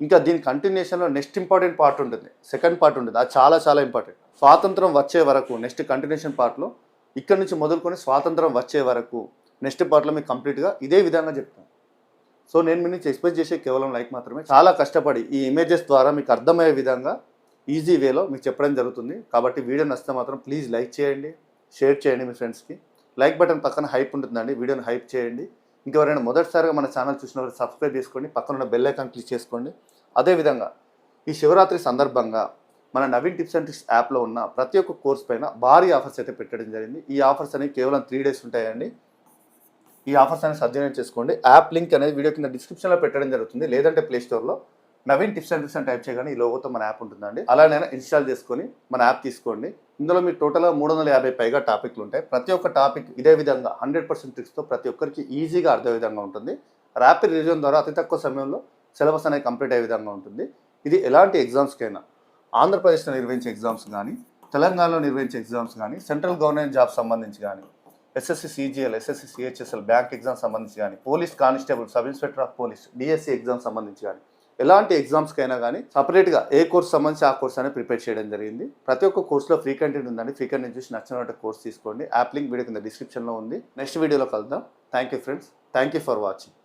ఇంకా దీని కంటిన్యూషన్లో నెక్స్ట్ ఇంపార్టెంట్ పార్ట్ ఉంటుంది, సెకండ్ పార్ట్ ఉంటుంది. అది చాలా ఇంపార్టెంట్. స్వాతంత్రం వచ్చే వరకు నెక్స్ట్ కంటిన్యూషన్ పార్ట్లో ఇక్కడ నుంచి మొదలుకొని స్వాతంత్రం వచ్చే వరకు నెక్స్ట్ పార్ట్లో మీకు కంప్లీట్గా ఇదే విధంగా చెప్తాను. సో నేను మీ నుంచి ఎక్స్ప్రెస్ చేసే కేవలం లైక్ మాత్రమే. చాలా కష్టపడి ఈ ఇమేజెస్ ద్వారా మీకు అర్థమయ్యే విధంగా ఈజీ వేలో మీకు చెప్పడం జరుగుతుంది. కాబట్టి వీడియో నచ్చితే మాత్రం ప్లీజ్ లైక్ చేయండి, షేర్ చేయండి మీ ఫ్రెండ్స్కి. లైక్ బటన్ పక్కన హైప్ ఉంటుందండి, వీడియోని హైప్ చేయండి. ఇంకెవరైనా మొదటిసారిగా మన ఛానల్ చూసినవారు సబ్స్క్రైబ్ చేసుకోండి, పక్కన ఉన్న బెల్ ఐకాన్ క్లిక్ చేసుకోండి. అదేవిధంగా ఈ శివరాత్రి సందర్భంగా మన నవీన్ టిప్స్ అండ్ ట్రిక్స్ యాప్లో ఉన్న ప్రతి ఒక్క కోర్స్ పైన భారీ ఆఫర్స్ అయితే పెట్టడం జరిగింది. ఈ ఆఫర్స్ అనేవి కేవలం 3 days ఉంటాయండి. ఈ ఆఫర్స్ అనేది సద్వినియోగం చేసుకోండి. యాప్ లింక్ అనేది వీడియో కింద డిస్క్రిప్షన్లో పెట్టడం జరుగుతుంది, లేదంటే ప్లే స్టోర్లో నవీన్ టిప్స్ అండ్ ట్రిక్స్ అని టైప్ చేయగానే ఈ లోగోతో మన యాప్ ఉంటుందండి. అలానైనా ఇన్స్టాల్ చేసుకొని మన యాప్ తీసుకోండి. ఇందులో మీకు టోటల్గా 350 పైగా టాపిక్లు ఉంటాయి. ప్రతి ఒక్క టాపిక్ ఇదే విధంగా 100% ట్రిక్స్తో ప్రతి ఒక్కరికి ఈజీగా అర్థం విధంగా ఉంటుంది. ర్యాపిడ్ రివిజన్ ద్వారా అతి తక్కువ సమయంలో సిలబస్ అనేది కంప్లీట్ అయ్యే విధంగా ఉంటుంది. ఇది ఎలాంటి ఎగ్జామ్స్కైనా, ఆంధ్రప్రదేశ్లో నిర్వహించే ఎగ్జామ్స్ కానీ, తెలంగాణలో నిర్వహించే ఎగ్జామ్స్ కానీ, సెంట్రల్ గవర్నమెంట్ జాబ్ సంబంధించి కానీ, SSC CGL, SSC CHSL bank exam సంబంధించి కానీ, police constable, sub inspector of police, DSC exam సంబంధించి కానీ, ఎలాంటి ఎగ్జామ్స్కైనా కానీ సపరేట్గా ఏ కోర్స్ సంబంధించి ఆ కోర్స్ అనేది ప్రిపేర్ చేయడం జరిగింది. ప్రతి ఒక్క కోర్సులో ఫ్రీ కంటెంట్ ఉందండి. ఫ్రీ కంటెంట్ చూసి నచ్చిన కోర్స్ తీసుకోండి. యాప్ లింక్ వీడియో కింద డిస్క్రిప్షన్లో ఉంది. నెక్స్ట్ వీడియోలో కలుద్దాం. Thank you friends. Thank you for watching.